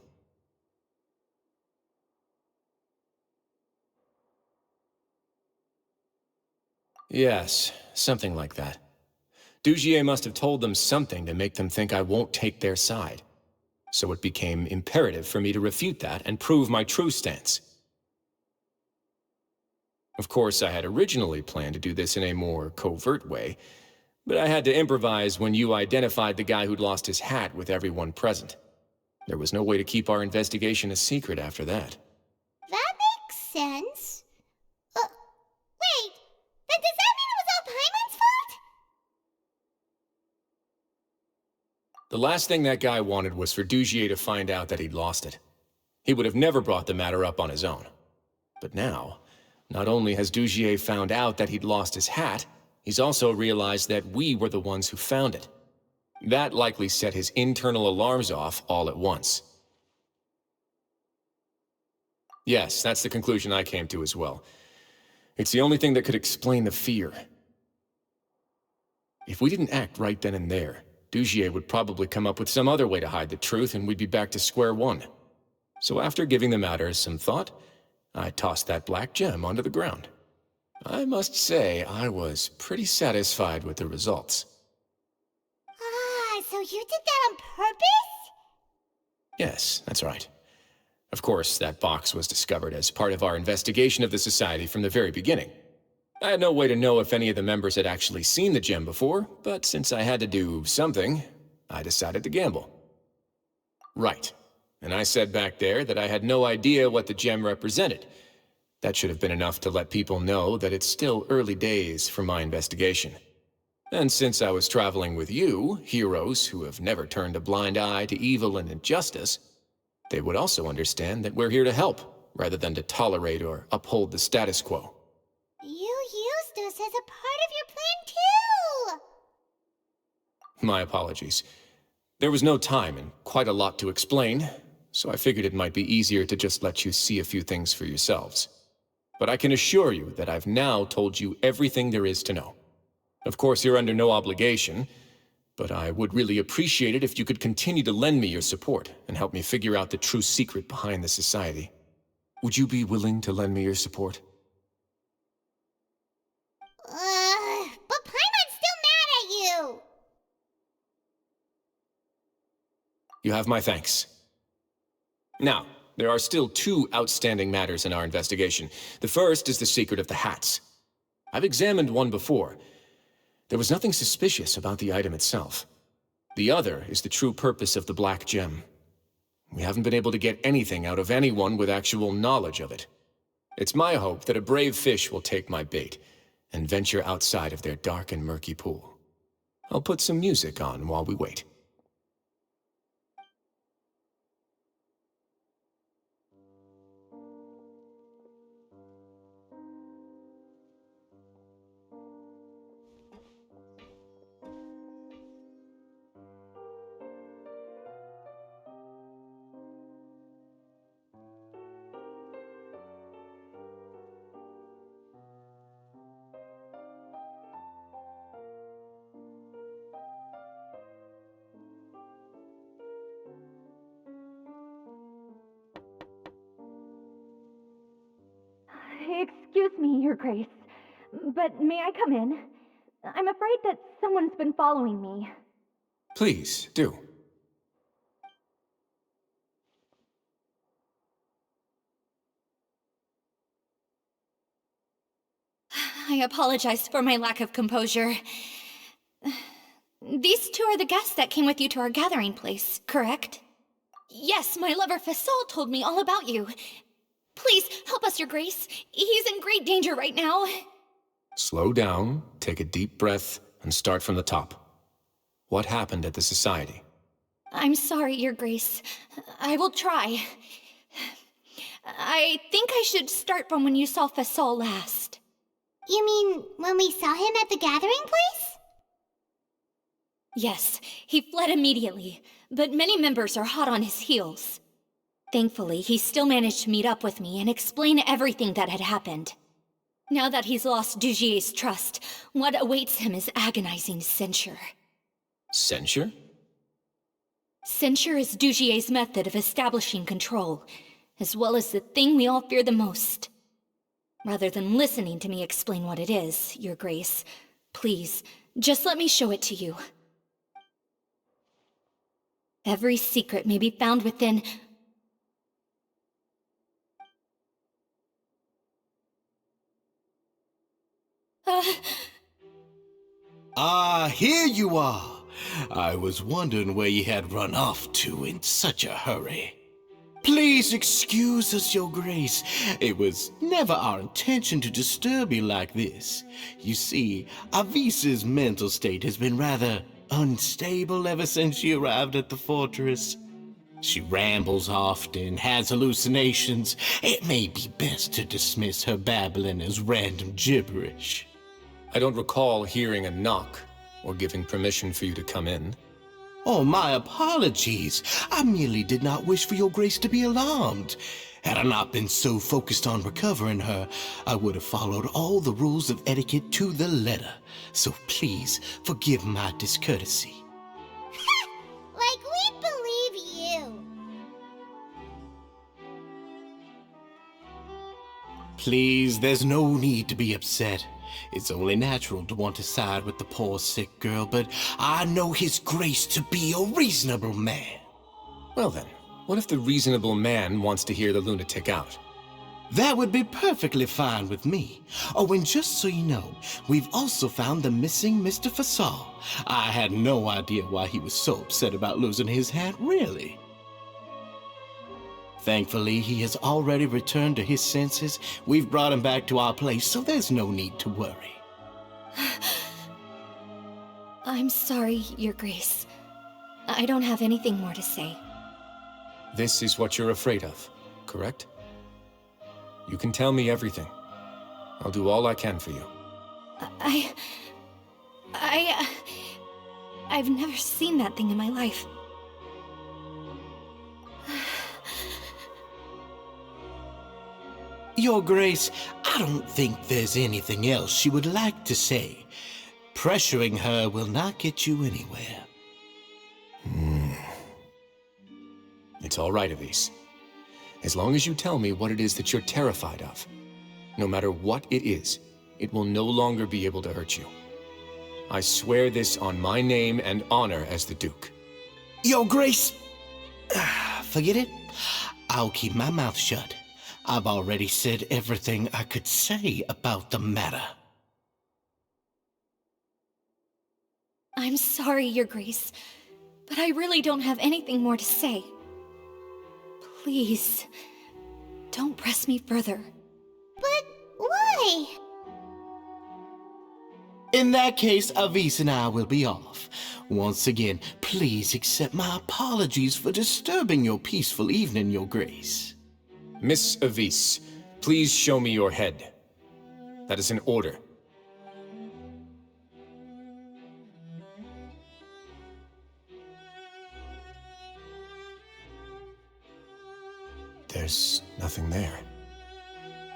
Yes, something like that. Dugier must have told them something to make them think I won't take their side. So it became imperative for me to refute that and prove my true stance. Of course, I had originally planned to do this in a more covert way, but I had to improvise when you identified the guy who'd lost his hat with everyone present. There was no way to keep our investigation a secret after that. That makes sense. Wait, then does that mean it was all Paimon's fault? The last thing that guy wanted was for Dugier to find out that he'd lost it. He would have never brought the matter up on his own. But now, not only has Dugier found out that he'd lost his hat, he's also realized that we were the ones who found it. That likely set his internal alarms off all at once. Yes, that's the conclusion I came to as well. It's the only thing that could explain the fear. If we didn't act right then and there, Dugier would probably come up with some other way to hide the truth and we'd be back to square one. So after giving the matter some thought, I tossed that black gem onto the ground. I must say, I was pretty satisfied with the results. Ah, so you did that on purpose? Yes, that's right. Of course, that box was discovered as part of our investigation of the Society from the very beginning. I had no way to know if any of the members had actually seen the gem before, but since I had to do something, I decided to gamble. Right. And I said back there that I had no idea what the gem represented. That should have been enough to let people know that it's still early days for my investigation. And since I was traveling with you, heroes who have never turned a blind eye to evil and injustice, they would also understand that we're here to help, rather than to tolerate or uphold the status quo. You used us as a part of your plan too! My apologies. There was no time and quite a lot to explain, so I figured it might be easier to just let you see a few things for yourselves. But I can assure you that I've now told you everything there is to know. Of course, you're under no obligation, but I would really appreciate it if you could continue to lend me your support and help me figure out the true secret behind the Society. Would you be willing to lend me your support? But Paimon's still mad at you! You have my thanks. Now, there are still two outstanding matters in our investigation. The first is the secret of the hats. I've examined one before. There was nothing suspicious about the item itself. The other is the true purpose of the black gem. We haven't been able to get anything out of anyone with actual knowledge of it. It's my hope that a brave fish will take my bait and venture outside of their dark and murky pool. I'll put some music on while we wait. Excuse me, Your Grace, but may I come in? I'm afraid that someone's been following me. Please, do. I apologize for my lack of composure. These two are the guests that came with you to our gathering place, correct? Yes, my lover Fasol told me all about you. Please, help us, Your Grace. He's in great danger right now. Slow down, take a deep breath, and start from the top. What happened at the Society? I'm sorry, Your Grace. I will try. I think I should start from when you saw Fasol last. You mean when we saw him at the gathering place? Yes, he fled immediately, but many members are hot on his heels. Thankfully, he still managed to meet up with me and explain everything that had happened. Now that he's lost Dugier's trust, what awaits him is agonizing censure. Censure? Censure is Dugier's method of establishing control, as well as the thing we all fear the most. Rather than listening to me explain what it is, Your Grace, please, just let me show it to you. Every secret may be found within... Here you are. I was wondering where you had run off to in such a hurry. Please excuse us, Your Grace. It was never our intention to disturb you like this. You see, Avisa's mental state has been rather unstable ever since she arrived at the fortress. She rambles often, has hallucinations. It may be best to dismiss her babbling as random gibberish. I don't recall hearing a knock or giving permission for you to come in. Oh, my apologies. I merely did not wish for Your Grace to be alarmed. Had I not been so focused on recovering her, I would have followed all the rules of etiquette to the letter. So please, forgive my discourtesy. Like we believe you. Please, there's no need to be upset. It's only natural to want to side with the poor sick girl, but I know His Grace to be a reasonable man. Well then, what if the reasonable man wants to hear the lunatic out? That would be perfectly fine with me. Oh, and just so you know, we've also found the missing Mr. Fasol. I had no idea why he was so upset about losing his hat, really. Thankfully, he has already returned to his senses. We've brought him back to our place, so there's no need to worry. I'm sorry, Your Grace. I don't have anything more to say. This is what you're afraid of, correct? You can tell me everything. I'll do all I can for you. I've never seen that thing in my life. Your Grace, I don't think there's anything else she would like to say. Pressuring her will not get you anywhere. It's all right, Avise. As long as you tell me what it is that you're terrified of. No matter what it is, it will no longer be able to hurt you. I swear this on my name and honor as the Duke. Your Grace, forget it. I'll keep my mouth shut. I've already said everything I could say about the matter. I'm sorry, Your Grace, but I really don't have anything more to say. Please, don't press me further. But why? In that case, Avise and I will be off. Once again, please accept my apologies for disturbing your peaceful evening, Your Grace. Miss Avise, please show me your head. That is an order. There's nothing there.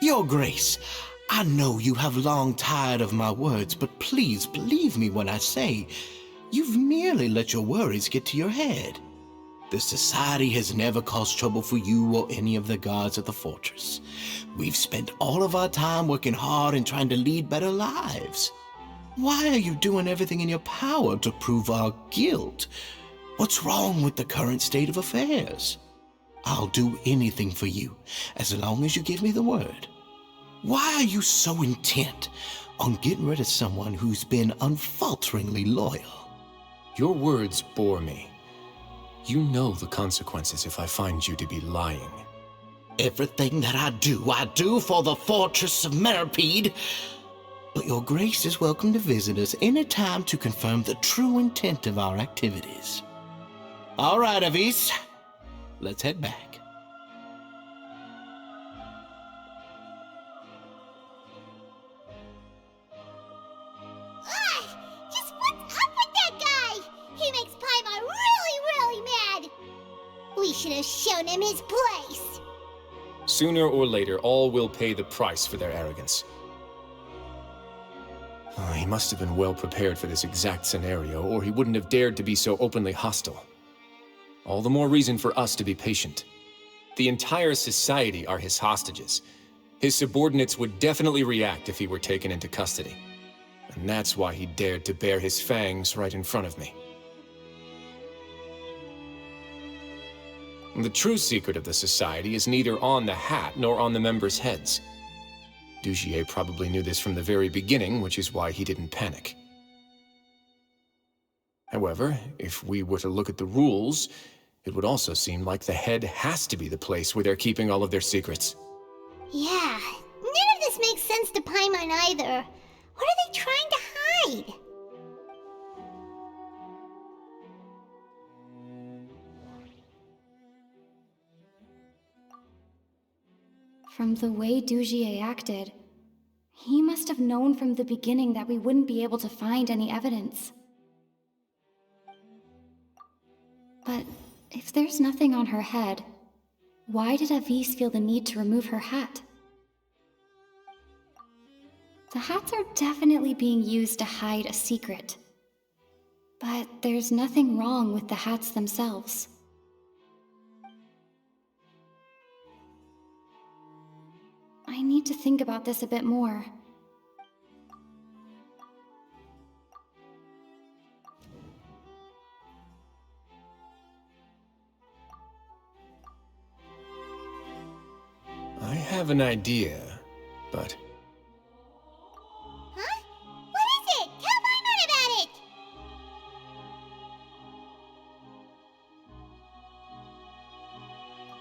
Your Grace, I know you have long tired of my words, but please believe me when I say you've merely let your worries get to your head. The Society has never caused trouble for you or any of the guards at the fortress. We've spent all of our time working hard and trying to lead better lives. Why are you doing everything in your power to prove our guilt? What's wrong with the current state of affairs? I'll do anything for you, as long as you give me the word. Why are you so intent on getting rid of someone who's been unfalteringly loyal? Your words bore me. You know the consequences if I find you to be lying. Everything that I do for the Fortress of Meripede. But your grace is welcome to visit us any time to confirm the true intent of our activities. All right, Avis. Let's head back. Just what's up with that guy? He makes Paimon really, really mad. We should have shown him his place. Sooner or later, all will pay the price for their arrogance. Oh, he must have been well prepared for this exact scenario, or he wouldn't have dared to be so openly hostile. All the more reason for us to be patient. The entire society are his hostages. His subordinates would definitely react if he were taken into custody. And that's why he dared to bare his fangs right in front of me. The true secret of the society is neither on the hat nor on the members' heads. Dugier probably knew this from the very beginning, which is why he didn't panic. However, if we were to look at the rules, it would also seem like the head has to be the place where they're keeping all of their secrets. Yeah, none of this makes sense to Paimon either. What are they trying to hide? From the way Dugier acted, he must have known from the beginning that we wouldn't be able to find any evidence. But if there's nothing on her head, why did Avis feel the need to remove her hat? The hats are definitely being used to hide a secret. But there's nothing wrong with the hats themselves. I need to think about this a bit more. I have an idea, but... Huh? What is it? Tell Paimon about it!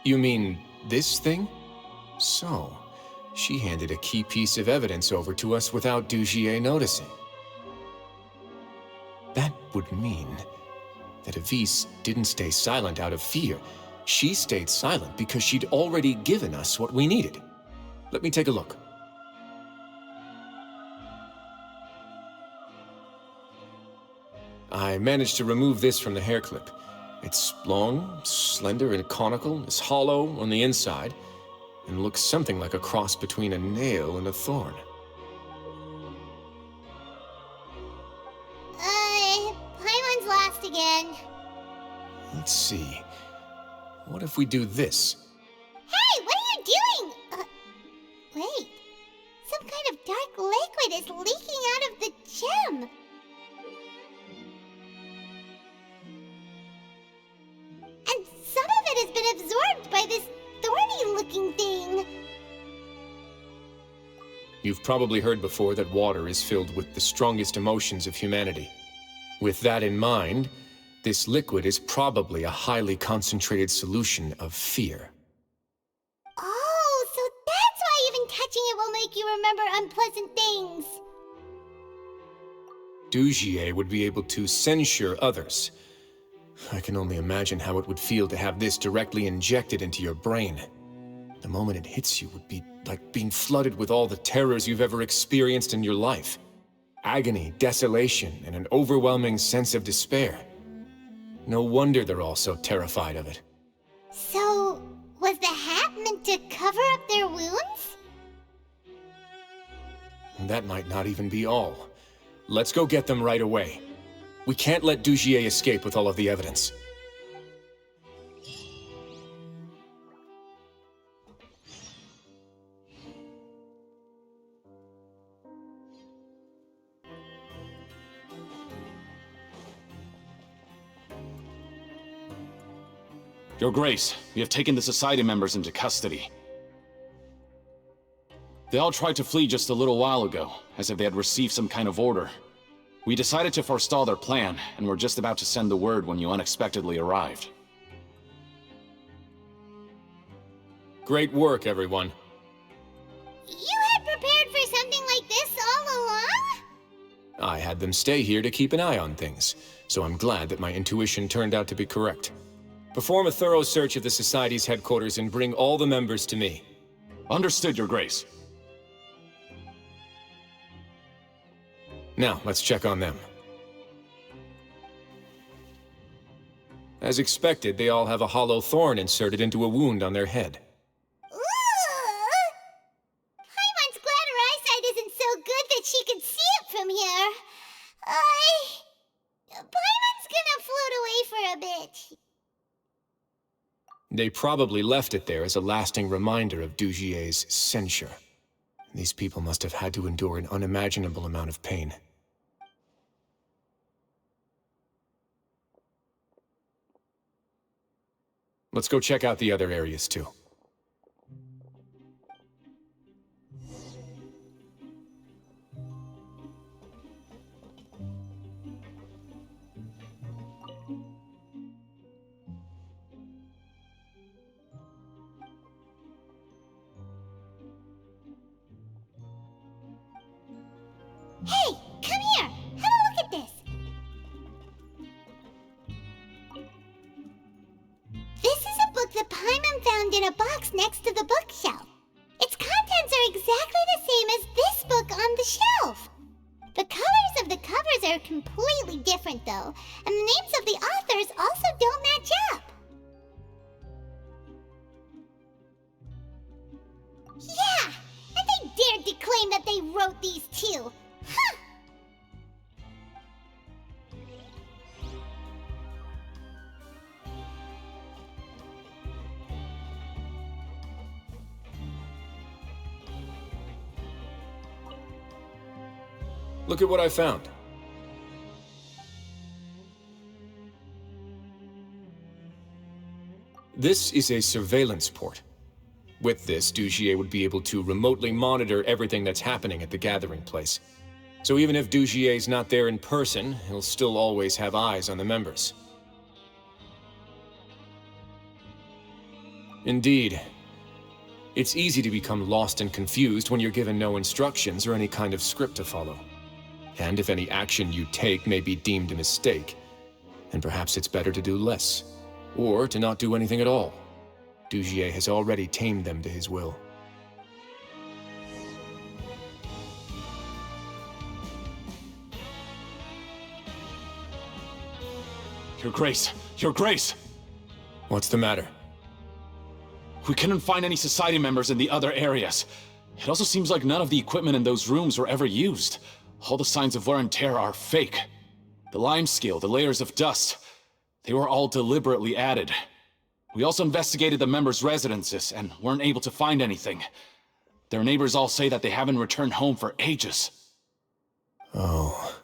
You mean this thing? So, she handed a key piece of evidence over to us without Dugier noticing. That would mean that Avis didn't stay silent out of fear. She stayed silent because she'd already given us what we needed. Let me take a look. I managed to remove this from the hair clip. It's long, slender, and conical, is hollow on the inside, and looks something like a cross between a nail and a thorn. Paimon's lost again. Let's see. What if we do this? Hey, what are you doing? Wait. Some kind of dark liquid is leaking out of the gem. And some of it has been absorbed by this thorny-looking thing. You've probably heard before that water is filled with the strongest emotions of humanity. With that in mind, this liquid is probably a highly concentrated solution of fear. Oh, so that's why even touching it will make you remember unpleasant things. Dugier would be able to censure others. I can only imagine how it would feel to have this directly injected into your brain. The moment it hits you would be like being flooded with all the terrors you've ever experienced in your life. Agony, desolation, and an overwhelming sense of despair. No wonder they're all so terrified of it. So, was the hat meant to cover up their wounds? And that might not even be all. Let's go get them right away. We can't let Dugier escape with all of the evidence. Your Grace, we have taken the Society members into custody. They all tried to flee just a little while ago, as if they had received some kind of order. We decided to forestall their plan, and were just about to send the word when you unexpectedly arrived. Great work, everyone. You had prepared for something like this all along? I had them stay here to keep an eye on things, so I'm glad that my intuition turned out to be correct. Perform a thorough search of the Society's headquarters and bring all the members to me. Understood, Your Grace. Now, let's check on them. As expected, they all have a hollow thorn inserted into a wound on their head. Paimon's glad her eyesight isn't so good that she can see it from here. Paimon's gonna float away for a bit. They probably left it there as a lasting reminder of Dugier's censure. These people must have had to endure an unimaginable amount of pain. Let's go check out the other areas, too. Hey, come here! Have a look at this! This is a book that Paimon found in a box next to the bookshelf. Its contents are exactly the same as this book on the shelf. The colors of the covers are completely different, though, and the names of the authors also don't match up. Yeah, and they dared to claim that they wrote these too. Huh! Look at what I found. This is a surveillance port. With this, Dugier would be able to remotely monitor everything that's happening at the gathering place. So even if Dugier's not there in person, he'll still always have eyes on the members. Indeed. It's easy to become lost and confused when you're given no instructions or any kind of script to follow. And if any action you take may be deemed a mistake, then perhaps it's better to do less, or to not do anything at all. Dugier has already tamed them to his will. Your Grace! Your Grace! What's the matter? We couldn't find any Society members in the other areas. It also seems like none of the equipment in those rooms were ever used. All the signs of wear and tear are fake. The lime scale, the layers of dust, they were all deliberately added. We also investigated the members' residences and weren't able to find anything. Their neighbors all say that they haven't returned home for ages. Oh.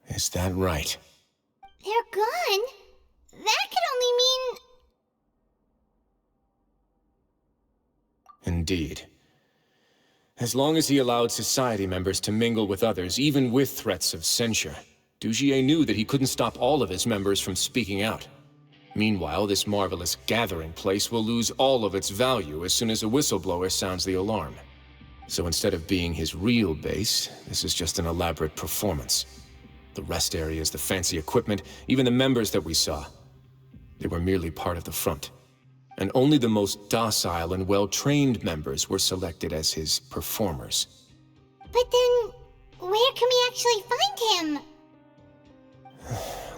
Is that right? They're gone? That could only mean... Indeed. As long as he allowed Society members to mingle with others, even with threats of censure, Dugier knew that he couldn't stop all of his members from speaking out. Meanwhile, this marvelous gathering place will lose all of its value as soon as a whistleblower sounds the alarm. So instead of being his real base, this is just an elaborate performance. The rest areas, the fancy equipment, even the members that we saw, they were merely part of the front. And only the most docile and well-trained members were selected as his performers. But then, where can we actually find him?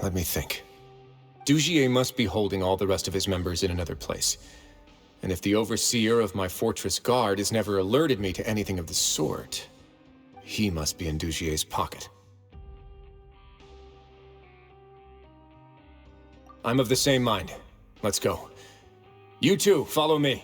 Let me think. Dugier must be holding all the rest of his members in another place. And if the overseer of my fortress guard has never alerted me to anything of the sort, he must be in Dugier's pocket. I'm of the same mind. Let's go. You two, follow me.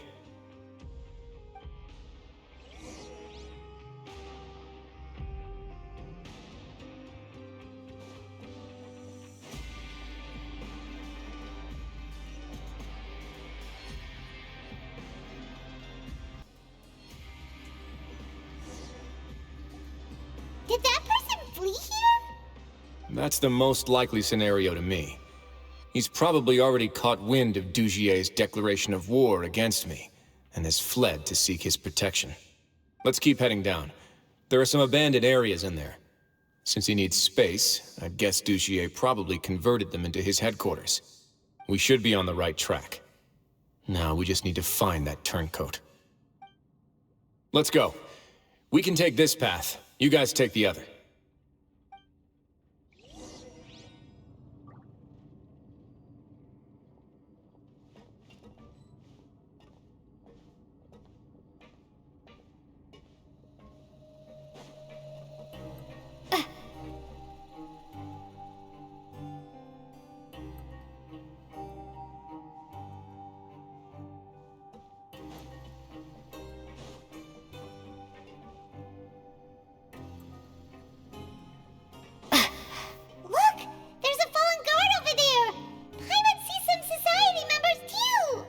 That's the most likely scenario to me. He's probably already caught wind of Dugier's declaration of war against me, and has fled to seek his protection. Let's keep heading down. There are some abandoned areas in there. Since he needs space, I'd guess Dugier probably converted them into his headquarters. We should be on the right track. Now we just need to find that turncoat. Let's go. We can take this path. You guys take the other. Look! There's a fallen guard over there! Paimon sees some society members too!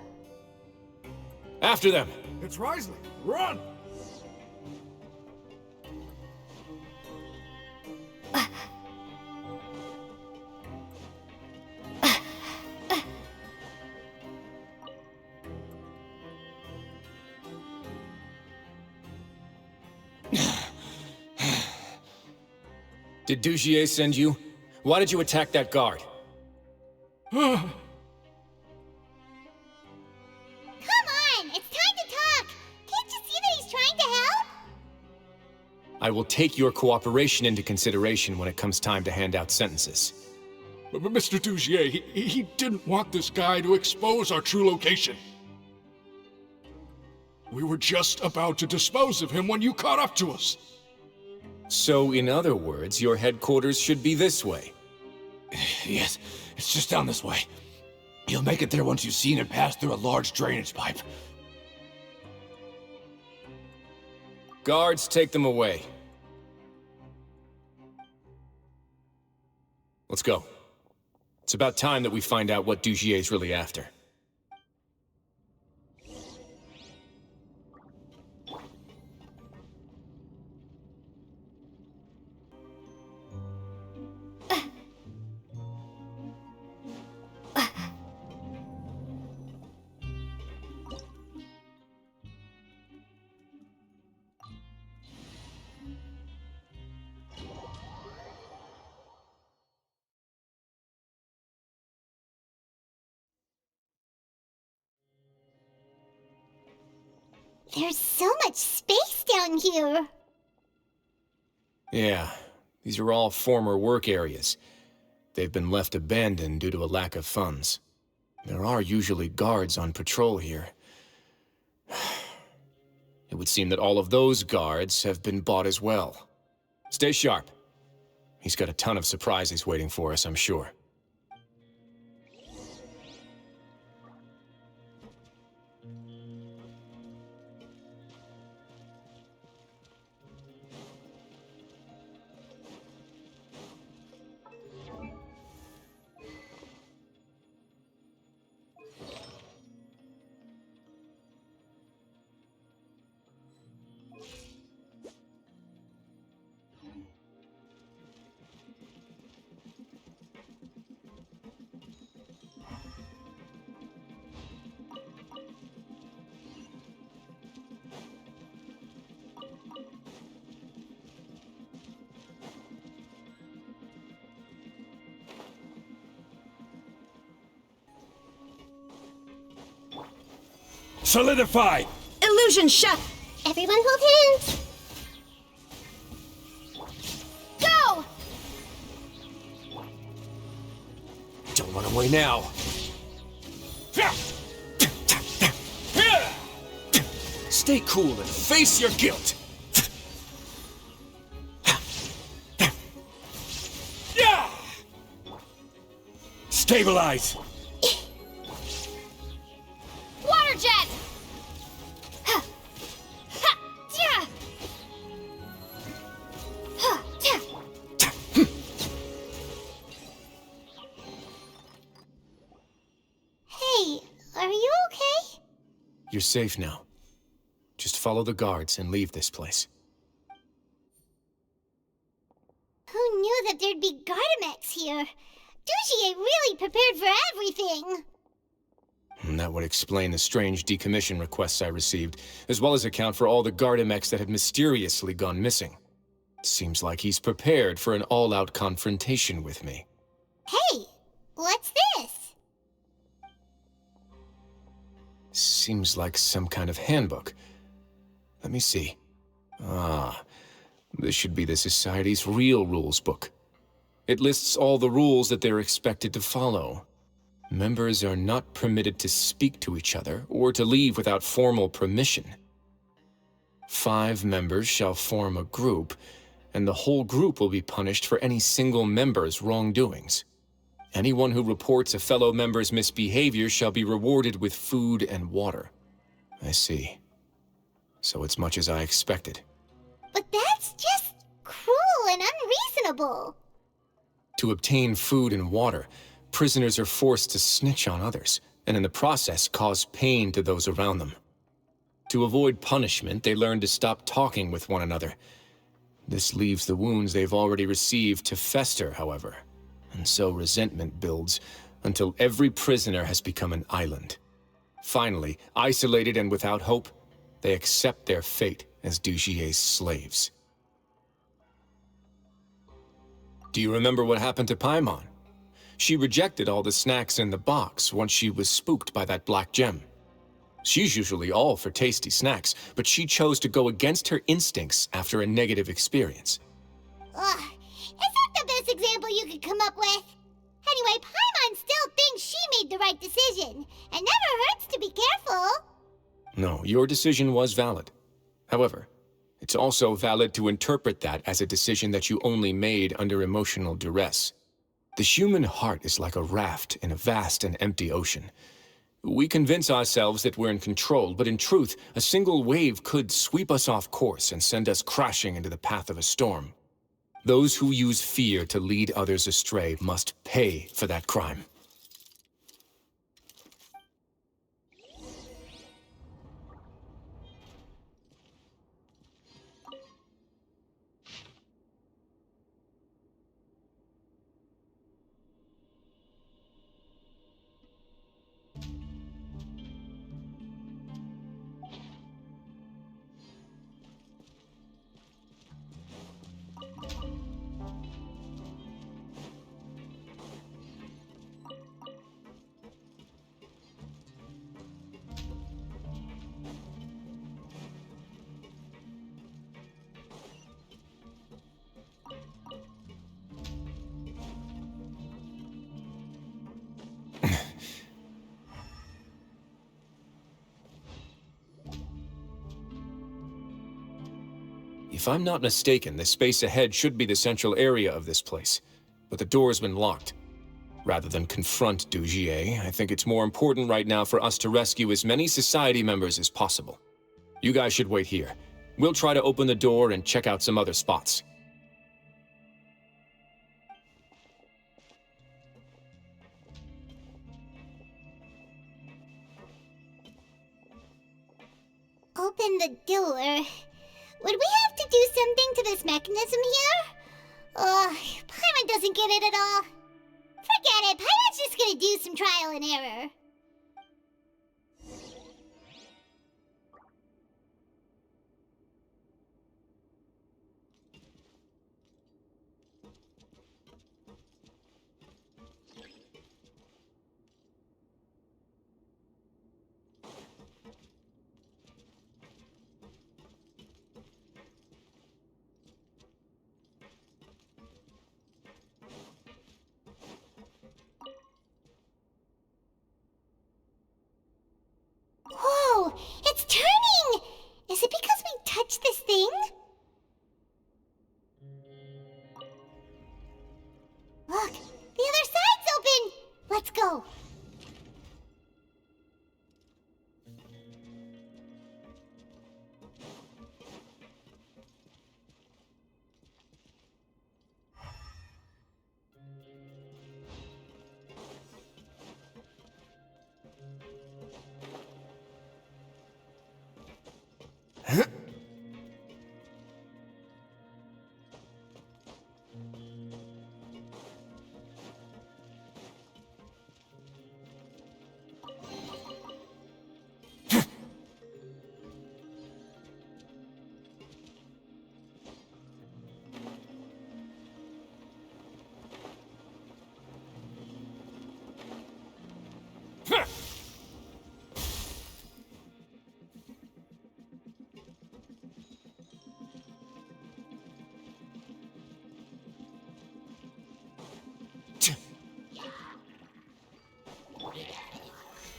After them! It's Wriothesley! Run! Did Dugier send you? Why did you attack that guard? Come on! It's time to talk! Can't you see that he's trying to help? I will take your cooperation into consideration when it comes time to hand out sentences. But Mr. Dugier, he didn't want this guy to expose our true location. We were just about to dispose of him when you caught up to us. So, in other words, your headquarters should be this way. Yes, it's just down this way. You'll make it there once you've seen it pass through a large drainage pipe. Guards, take them away. Let's go. It's about time that we find out what Dugier's really after. There's so much space down here! Yeah, these are all former work areas. They've been left abandoned due to a lack of funds. There are usually guards on patrol here. It would seem that all of those guards have been bought as well. Stay sharp. He's got a ton of surprises waiting for us, I'm sure. Solidify! Illusion shut! Everyone hold hands! Go! Don't run away now. Stay cool and face your guilt. Stabilize! Water jet! Hey, are you okay? You're safe now. Just follow the guards and leave this place. Who knew that there'd be Gardamex here? Dujier really prepared for everything. That would explain the strange decommission requests I received, as well as account for all the Gardamex that had mysteriously gone missing. Seems like he's prepared for an all-out confrontation with me. Hey, what's this? Seems like some kind of handbook. Let me see. Ah, this should be the Society's real rules book. It lists all the rules that they're expected to follow. Members are not permitted to speak to each other or to leave without formal permission. 5 members shall form a group, and the whole group will be punished for any single member's wrongdoings. Anyone who reports a fellow member's misbehavior shall be rewarded with food and water. I see. So it's much as I expected. But that's just cruel and unreasonable. To obtain food and water, prisoners are forced to snitch on others, and in the process cause pain to those around them. To avoid punishment, they learn to stop talking with one another. This leaves the wounds they've already received to fester, however, and so resentment builds until every prisoner has become an island. Finally, isolated and without hope, they accept their fate as Dujier's slaves. Do you remember what happened to Paimon? She rejected all the snacks in the box once she was spooked by that black gem. She's usually all for tasty snacks, but she chose to go against her instincts after a negative experience. Ugh, is that the best example you could come up with? Anyway, Paimon still thinks she made the right decision. It never hurts to be careful. No, your decision was valid. However, it's also valid to interpret that as a decision that you only made under emotional duress. The human heart is like a raft in a vast and empty ocean. We convince ourselves that we're in control, but in truth, a single wave could sweep us off course and send us crashing into the path of a storm. Those who use fear to lead others astray must pay for that crime. If I'm not mistaken, the space ahead should be the central area of this place, but the door's been locked. Rather than confront Dujier, I think it's more important right now for us to rescue as many Society members as possible. You guys should wait here. We'll try to open the door and check out some other spots. Open the door. Would we have to do something to this mechanism here? Paimon doesn't get it at all. Forget it, Paimon's just gonna do some trial and error. Whoa! It's turning! Is it because we touched this thing? Look! The other side's open! Let's go!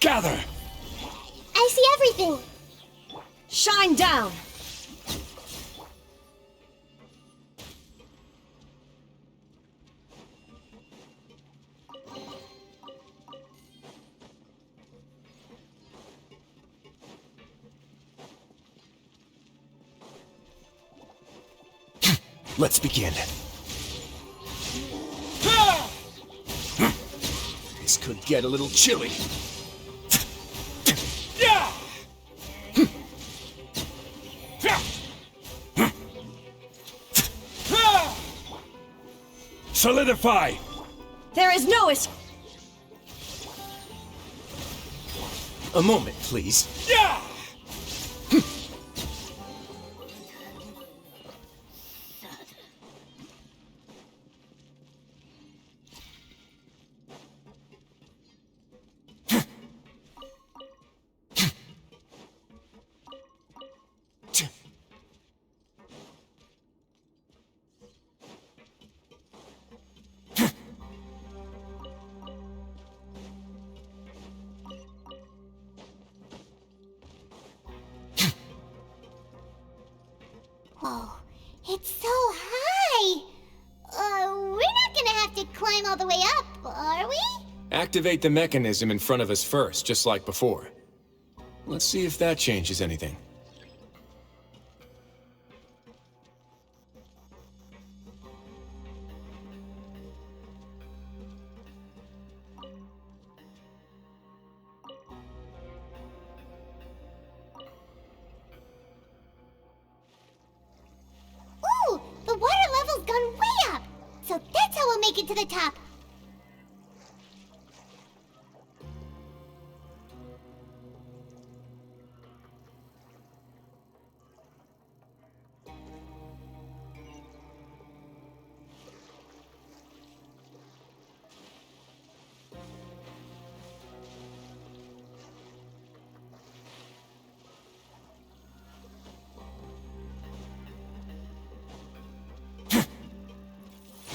Gather! I see everything. Shine down! Let's begin. This could get a little chilly. Solidify! There is no escape. A moment, please. Oh, it's so high. We're not gonna have to climb all the way up, are we? Activate the mechanism in front of us first, just like before. Let's see if that changes anything. Ooh, the water level's gone way up. So that's how we'll make it to the top.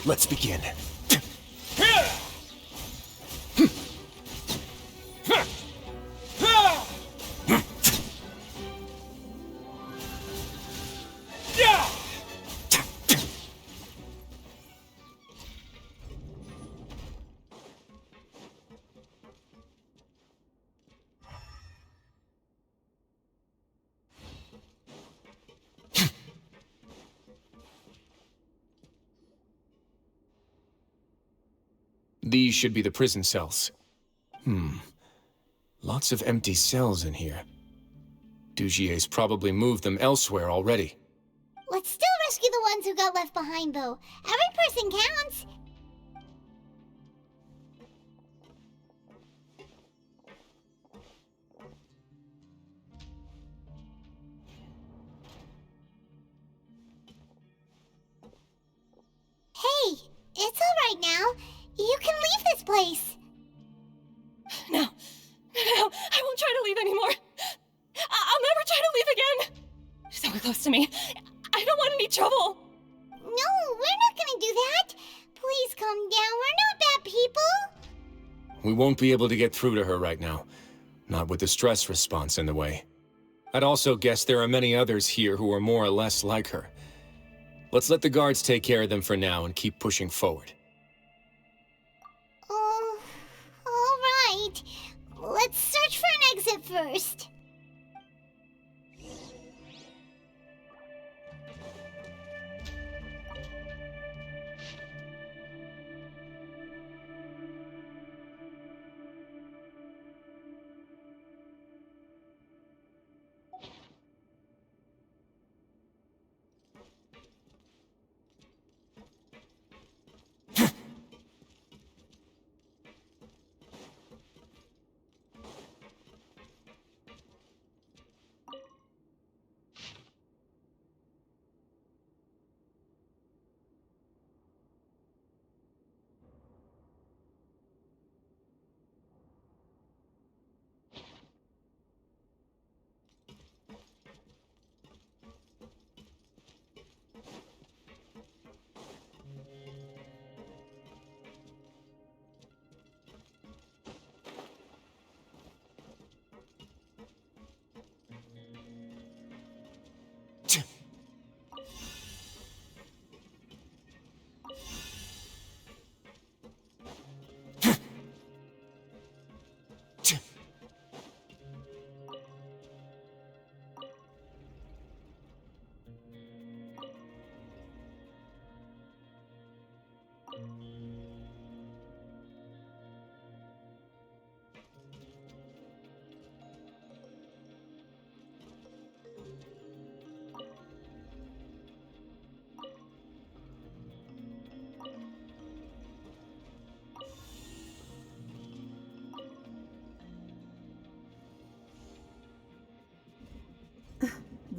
Let's begin. These should be the prison cells. Lots of empty cells in here. Dugier's probably moved them elsewhere already. Let's still rescue the ones who got left behind, though. Every person counts. Hey, it's all right now. You can leave this place. No, I won't try to leave anymore. I'll never try to leave again. So close to me. I don't want any trouble. No, we're not gonna do that. Please calm down. We're not bad people. We won't be able to get through to her right now. Not with the stress response in the way. I'd also guess there are many others here who are more or less like her. Let's let the guards take care of them for now and keep pushing forward. All right. Let's search for an exit first.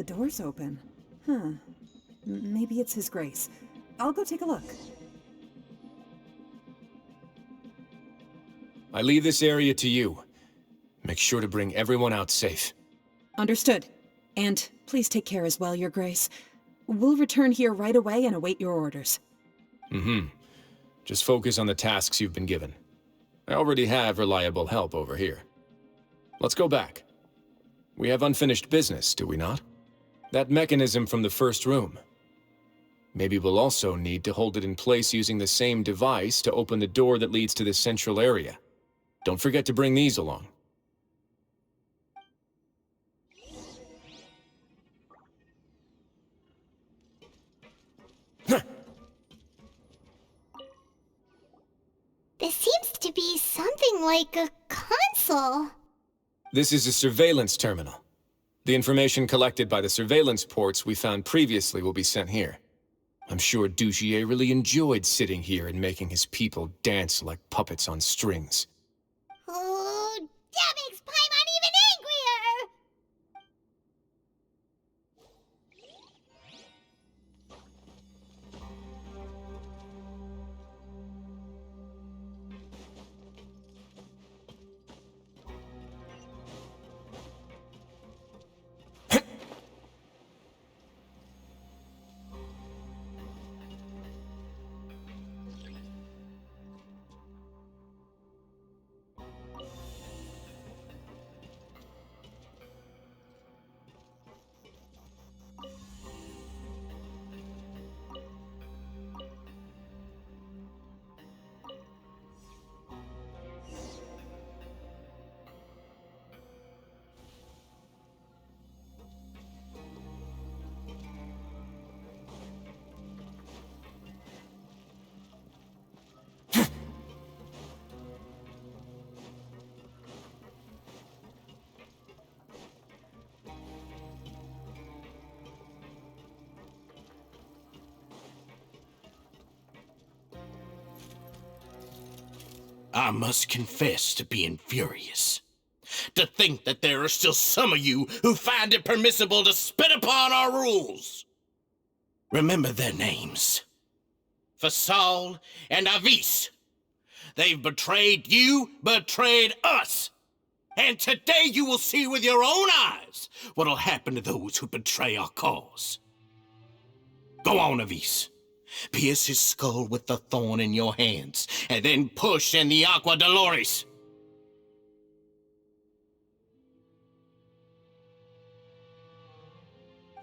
the door's open. Huh. Maybe it's His Grace. I'll go take a look. I leave this area to you. Make sure to bring everyone out safe. Understood. And please take care as well, Your Grace. We'll return here right away and await your orders. Mm-hmm. Just focus on the tasks you've been given. I already have reliable help over here. Let's go back. We have unfinished business, do we not? That mechanism from the first room. Maybe we'll also need to hold it in place using the same device to open the door that leads to the central area. Don't forget to bring these along. This seems to be something like a console. This is a surveillance terminal. The information collected by the surveillance ports we found previously will be sent here. I'm sure Dugier really enjoyed sitting here and making his people dance like puppets on strings. Oh, that makes Paimon even angrier! I must confess to being furious. To think that there are still some of you who find it permissible to spit upon our rules. Remember their names. Fasal and Avis. They've betrayed you, betrayed us. And today you will see with your own eyes what'll happen to those who betray our cause. Go on, Avis. Pierce his skull with the thorn in your hands, and then push in the Aqua Dolores.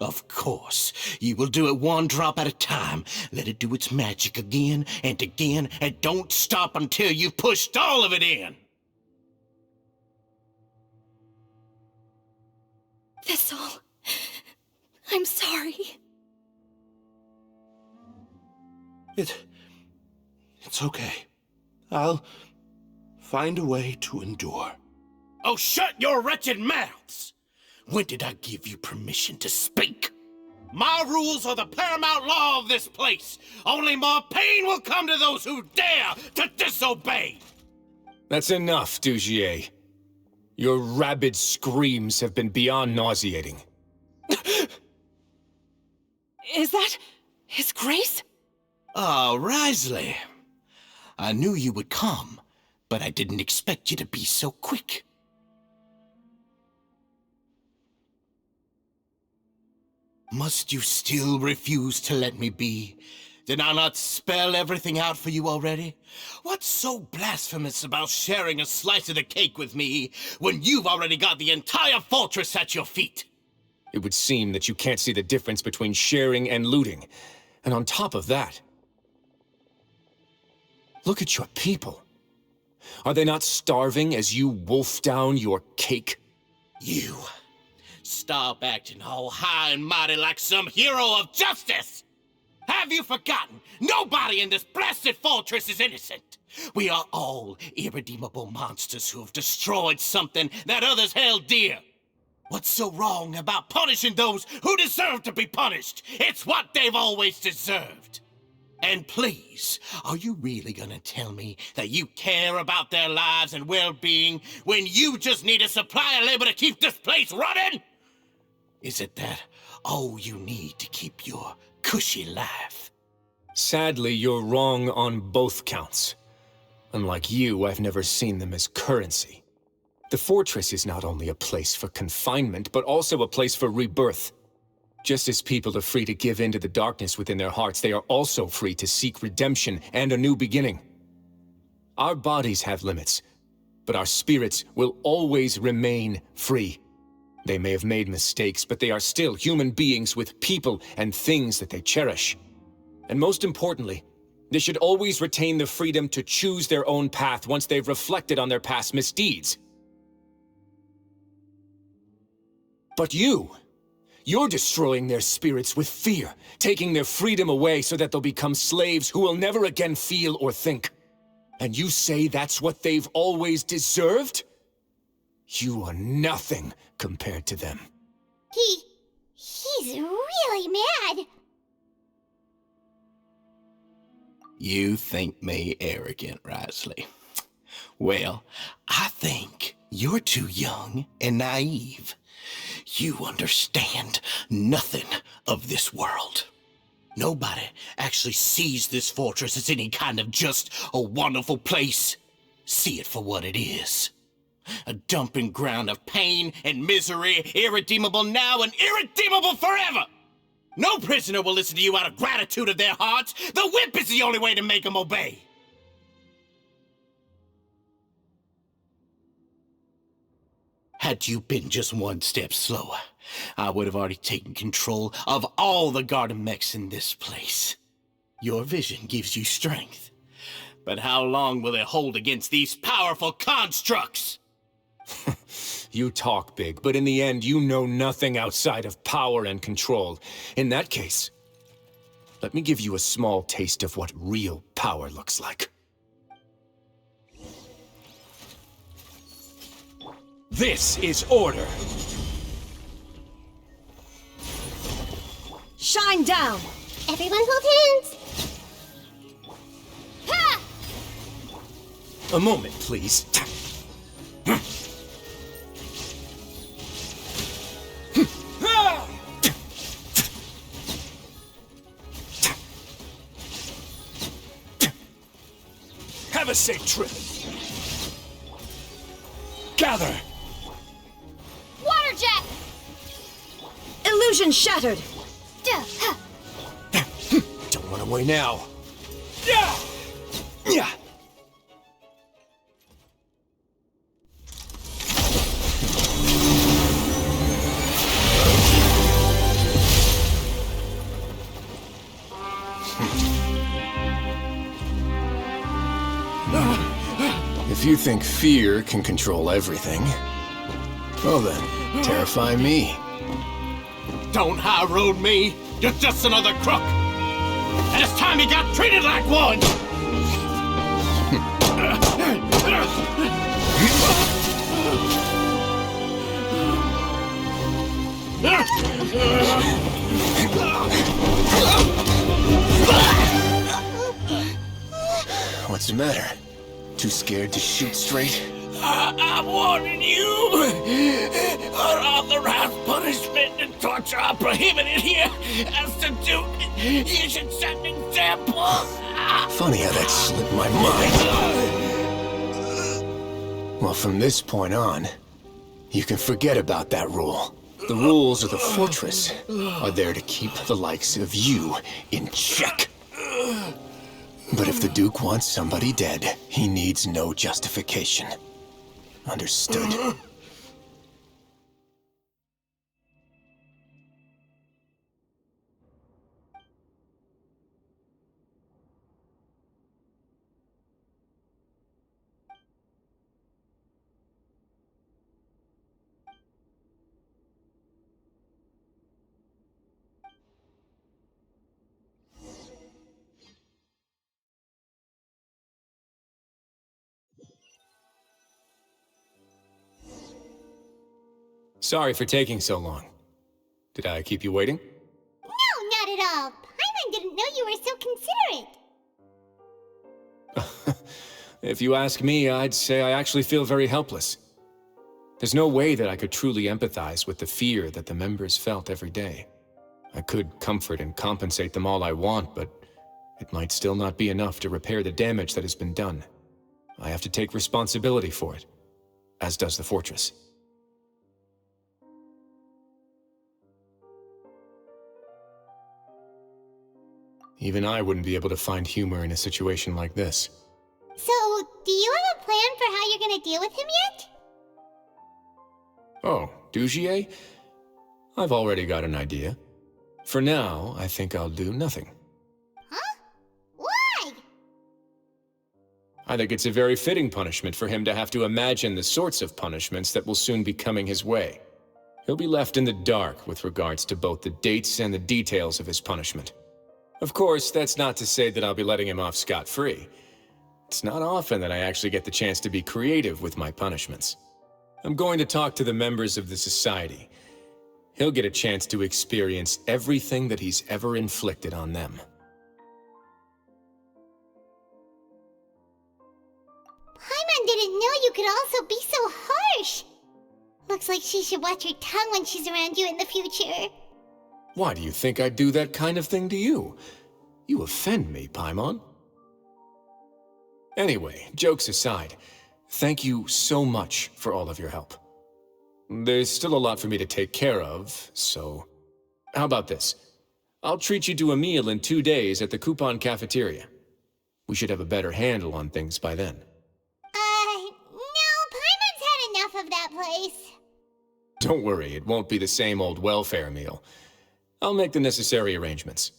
Of course, you will do it one drop at a time. Let it do its magic again, and don't stop until you've pushed all of it in. Thistle, I'm sorry. It's okay. I'll find a way to endure. Oh, shut your wretched mouths! When did I give you permission to speak? My rules are the paramount law of this place. Only more pain will come to those who dare to disobey. That's enough, Dugier. Your rabid screams have been beyond nauseating. Is that His Grace? Ah, Wriothesley. I knew you would come, but I didn't expect you to be so quick. Must you still refuse to let me be? Did I not spell everything out for you already? What's so blasphemous about sharing a slice of the cake with me when you've already got the entire fortress at your feet? It would seem that you can't see the difference between sharing and looting. And on top of that, look at your people. Are they not starving as you wolf down your cake? You. Stop acting all high and mighty like some hero of justice! Have you forgotten? Nobody in this blasted fortress is innocent. We are all irredeemable monsters who have destroyed something that others held dear. What's so wrong about punishing those who deserve to be punished? It's what they've always deserved. And please, are you really gonna tell me that you care about their lives and well-being when you just need a supply of labor to keep this place running? Is it that all you need to keep your cushy life. Sadly, you're wrong on both counts. Unlike you, I've never seen them as currency. The fortress is not only a place for confinement, but also a place for rebirth. Just as people are free to give in to the darkness within their hearts, they are also free to seek redemption and a new beginning. Our bodies have limits, but our spirits will always remain free. They may have made mistakes, but they are still human beings with people and things that they cherish. And most importantly, they should always retain the freedom to choose their own path once they've reflected on their past misdeeds. But you're destroying their spirits with fear, taking their freedom away so that they'll become slaves who will never again feel or think. And you say that's what they've always deserved? You are nothing compared to them. He's really mad. You think me arrogant, Wriothesley? Well, I think you're too young and naive. You understand nothing of this world. Nobody actually sees this fortress as any kind of just a wonderful place. See it for what it is. A dumping ground of pain and misery, irredeemable now and irredeemable forever! No prisoner will listen to you out of gratitude of their hearts. The whip is the only way to make them obey. Had you been just one step slower, I would have already taken control of all the garden mechs in this place. Your vision gives you strength. But how long will it hold against these powerful constructs? You talk big, but in the end, you know nothing outside of power and control. In that case, let me give you a small taste of what real power looks like. This is order. Shine down! Everyone hold hands! Ha! A moment, please. Have a safe trip. Gather. Water jet! Illusion shattered! Don't run away now. Yeah. Yeah. If you think fear can control everything, well then, terrify me. Don't high road me. You're just another crook. And it's time you got treated like one. What's the matter? Too scared to shoot straight? I'm warning you. Unauthorized punishment and torture are prohibited here. As the Duke, you should set an example. Funny how that slipped my mind. Well, from this point on, you can forget about that rule. The rules of the fortress are there to keep the likes of you in check. But if the Duke wants somebody dead, he needs no justification. Understood. Sorry for taking so long. Did I keep you waiting? No, not at all. Paimon didn't know you were so considerate. If you ask me, I'd say I actually feel very helpless. There's no way that I could truly empathize with the fear that the members felt every day. I could comfort and compensate them all I want, but it might still not be enough to repair the damage that has been done. I have to take responsibility for it, as does the fortress. Even I wouldn't be able to find humor in a situation like this. So, do you have a plan for how you're gonna deal with him yet? Oh, Dugier? I've already got an idea. For now, I think I'll do nothing. Huh? Why? I think it's a very fitting punishment for him to have to imagine the sorts of punishments that will soon be coming his way. He'll be left in the dark with regards to both the dates and the details of his punishment. Of course, that's not to say that I'll be letting him off scot-free. It's not often that I actually get the chance to be creative with my punishments. I'm going to talk to the members of the society. He'll get a chance to experience everything that he's ever inflicted on them. Paimon didn't know you could also be so harsh. Looks like she should watch her tongue when she's around you in the future. Why do you think I'd do that kind of thing to you? You offend me, Paimon. Anyway, jokes aside, thank you so much for all of your help. There's still a lot for me to take care of, so... How about this? I'll treat you to a meal in 2 days at the Coupon Cafeteria. We should have a better handle on things by then. No, Paimon's had enough of that place. Don't worry, it won't be the same old welfare meal. I'll make the necessary arrangements.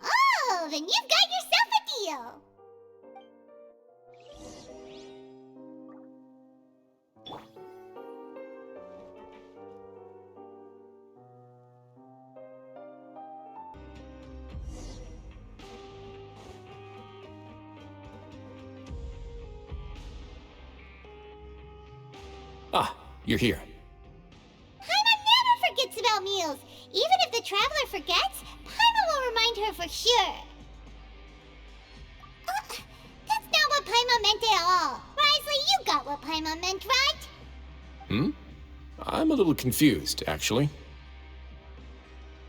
Oh, then you've got yourself a deal. Ah, you're here. Paimon never forgets about meals. Even if the traveler forgets, Paimon will remind her for sure. That's not what Paimon meant at all. Wriothesley, you got what Paimon meant, right? I'm a little confused, actually.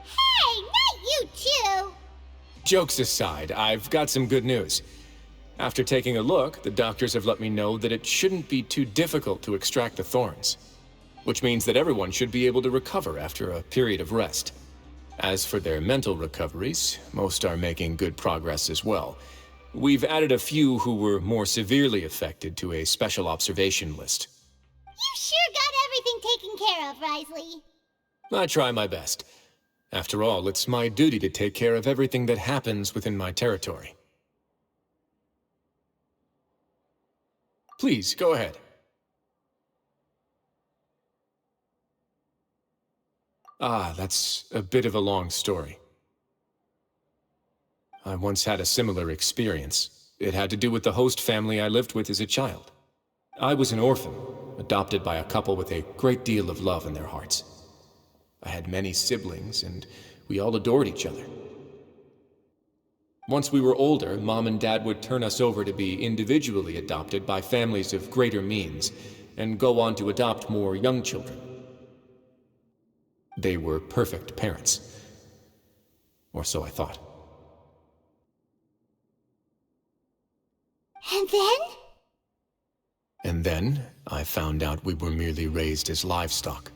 Hey, not you too! Jokes aside, I've got some good news. After taking a look, the doctors have let me know that it shouldn't be too difficult to extract the thorns, which means that everyone should be able to recover after a period of rest. As for their mental recoveries, most are making good progress as well. We've added a few who were more severely affected to a special observation list. You sure got everything taken care of, Wriothesley. I try my best. After all, it's my duty to take care of everything that happens within my territory. Please, go ahead. Ah, that's a bit of a long story. I once had a similar experience. It had to do with the host family I lived with as a child. I was an orphan, adopted by a couple with a great deal of love in their hearts. I had many siblings, and we all adored each other. Once we were older, Mom and Dad would turn us over to be individually adopted by families of greater means, and go on to adopt more young children. They were perfect parents. Or so I thought. And then? And then, I found out we were merely raised as livestock.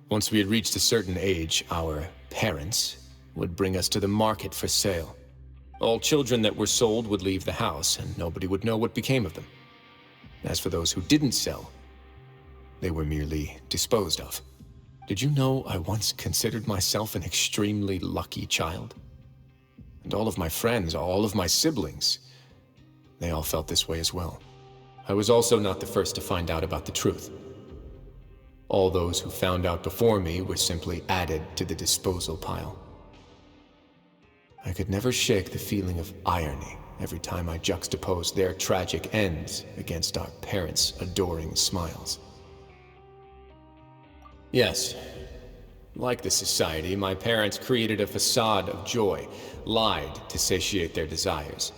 Once we had reached a certain age, our parents would bring us to the market for sale. All children that were sold would leave the house, and nobody would know what became of them. As for those who didn't sell, they were merely disposed of. Did you know I once considered myself an extremely lucky child? And all of my friends, all of my siblings, they all felt this way as well. I was also not the first to find out about the truth. All those who found out before me were simply added to the disposal pile. I could never shake the feeling of irony every time I juxtaposed their tragic ends against our parents' adoring smiles. Yes, like the society, my parents created a facade of joy, lied to satiate their desires,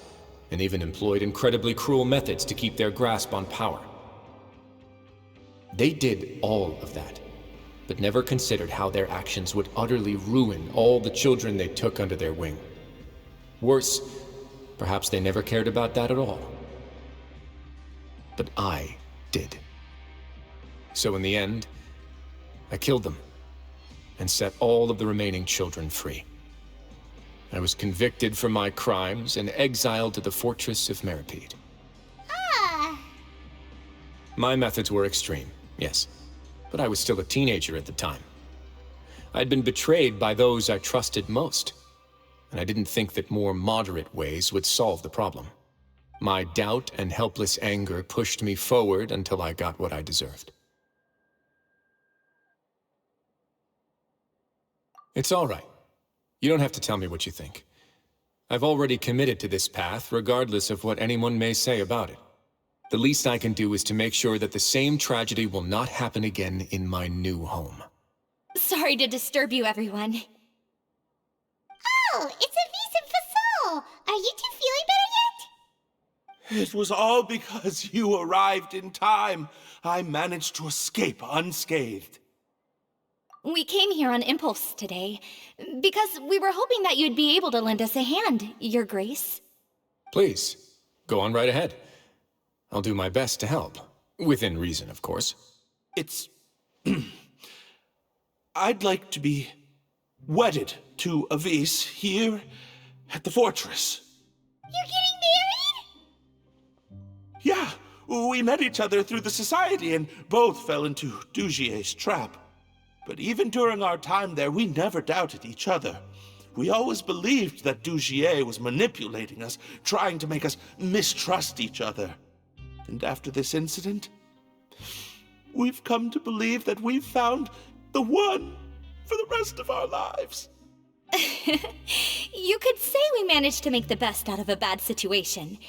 and even employed incredibly cruel methods to keep their grasp on power. They did all of that, but never considered how their actions would utterly ruin all the children they took under their wing. Worse, perhaps they never cared about that at all. But I did. So in the end, I killed them and set all of the remaining children free. I was convicted for my crimes and exiled to the fortress of Meripede. Ah! My methods were extreme, yes, but I was still a teenager at the time. I'd been betrayed by those I trusted most, and I didn't think that more moderate ways would solve the problem. My doubt and helpless anger pushed me forward until I got what I deserved. It's all right. You don't have to tell me what you think. I've already committed to this path, regardless of what anyone may say about it. The least I can do is to make sure that the same tragedy will not happen again in my new home. Sorry to disturb you, everyone. Oh, it's Avis and Fasol! Are you two feeling better yet? It was all because you arrived in time. I managed to escape unscathed. We came here on impulse today, because we were hoping that you'd be able to lend us a hand, Your Grace. Please, go on right ahead. I'll do my best to help. Within reason, of course. It's... I'd like to be wedded to Avis here at the fortress. You're getting married? Yeah, we met each other through the society and both fell into Dugier's trap. But even during our time there, we never doubted each other. We always believed that Dugier was manipulating us, trying to make us mistrust each other. And after this incident, we've come to believe that we've found the one for the rest of our lives. You could say we managed to make the best out of a bad situation.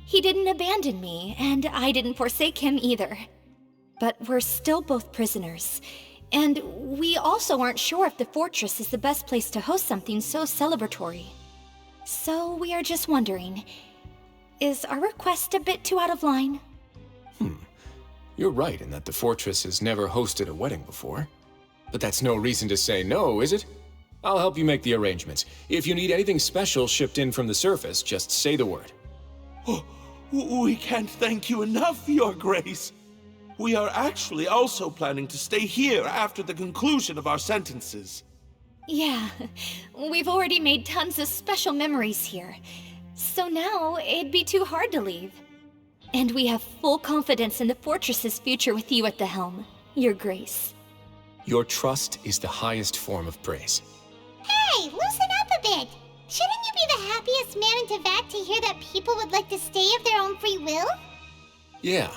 He didn't abandon me, and I didn't forsake him either. But we're still both prisoners. And we also aren't sure if the fortress is the best place to host something so celebratory. So we are just wondering, is our request a bit too out of line? You're right in that the fortress has never hosted a wedding before. But that's no reason to say no, is it? I'll help you make the arrangements. If you need anything special shipped in from the surface, just say the word. Oh, we can't thank you enough, Your Grace. We are actually also planning to stay here after the conclusion of our sentences. Yeah, we've already made tons of special memories here. So now, it'd be too hard to leave. And we have full confidence in the fortress's future with you at the helm, Your Grace. Your trust is the highest form of praise. Hey, loosen up a bit! Shouldn't you be the happiest man in Teyvat to hear that people would like to stay of their own free will? Yeah.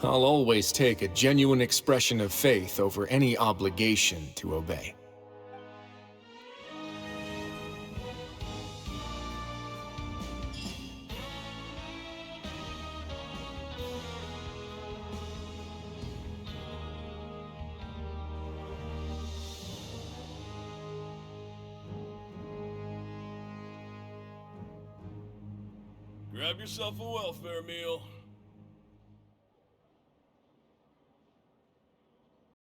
I'll always take a genuine expression of faith over any obligation to obey. Grab yourself a welfare meal.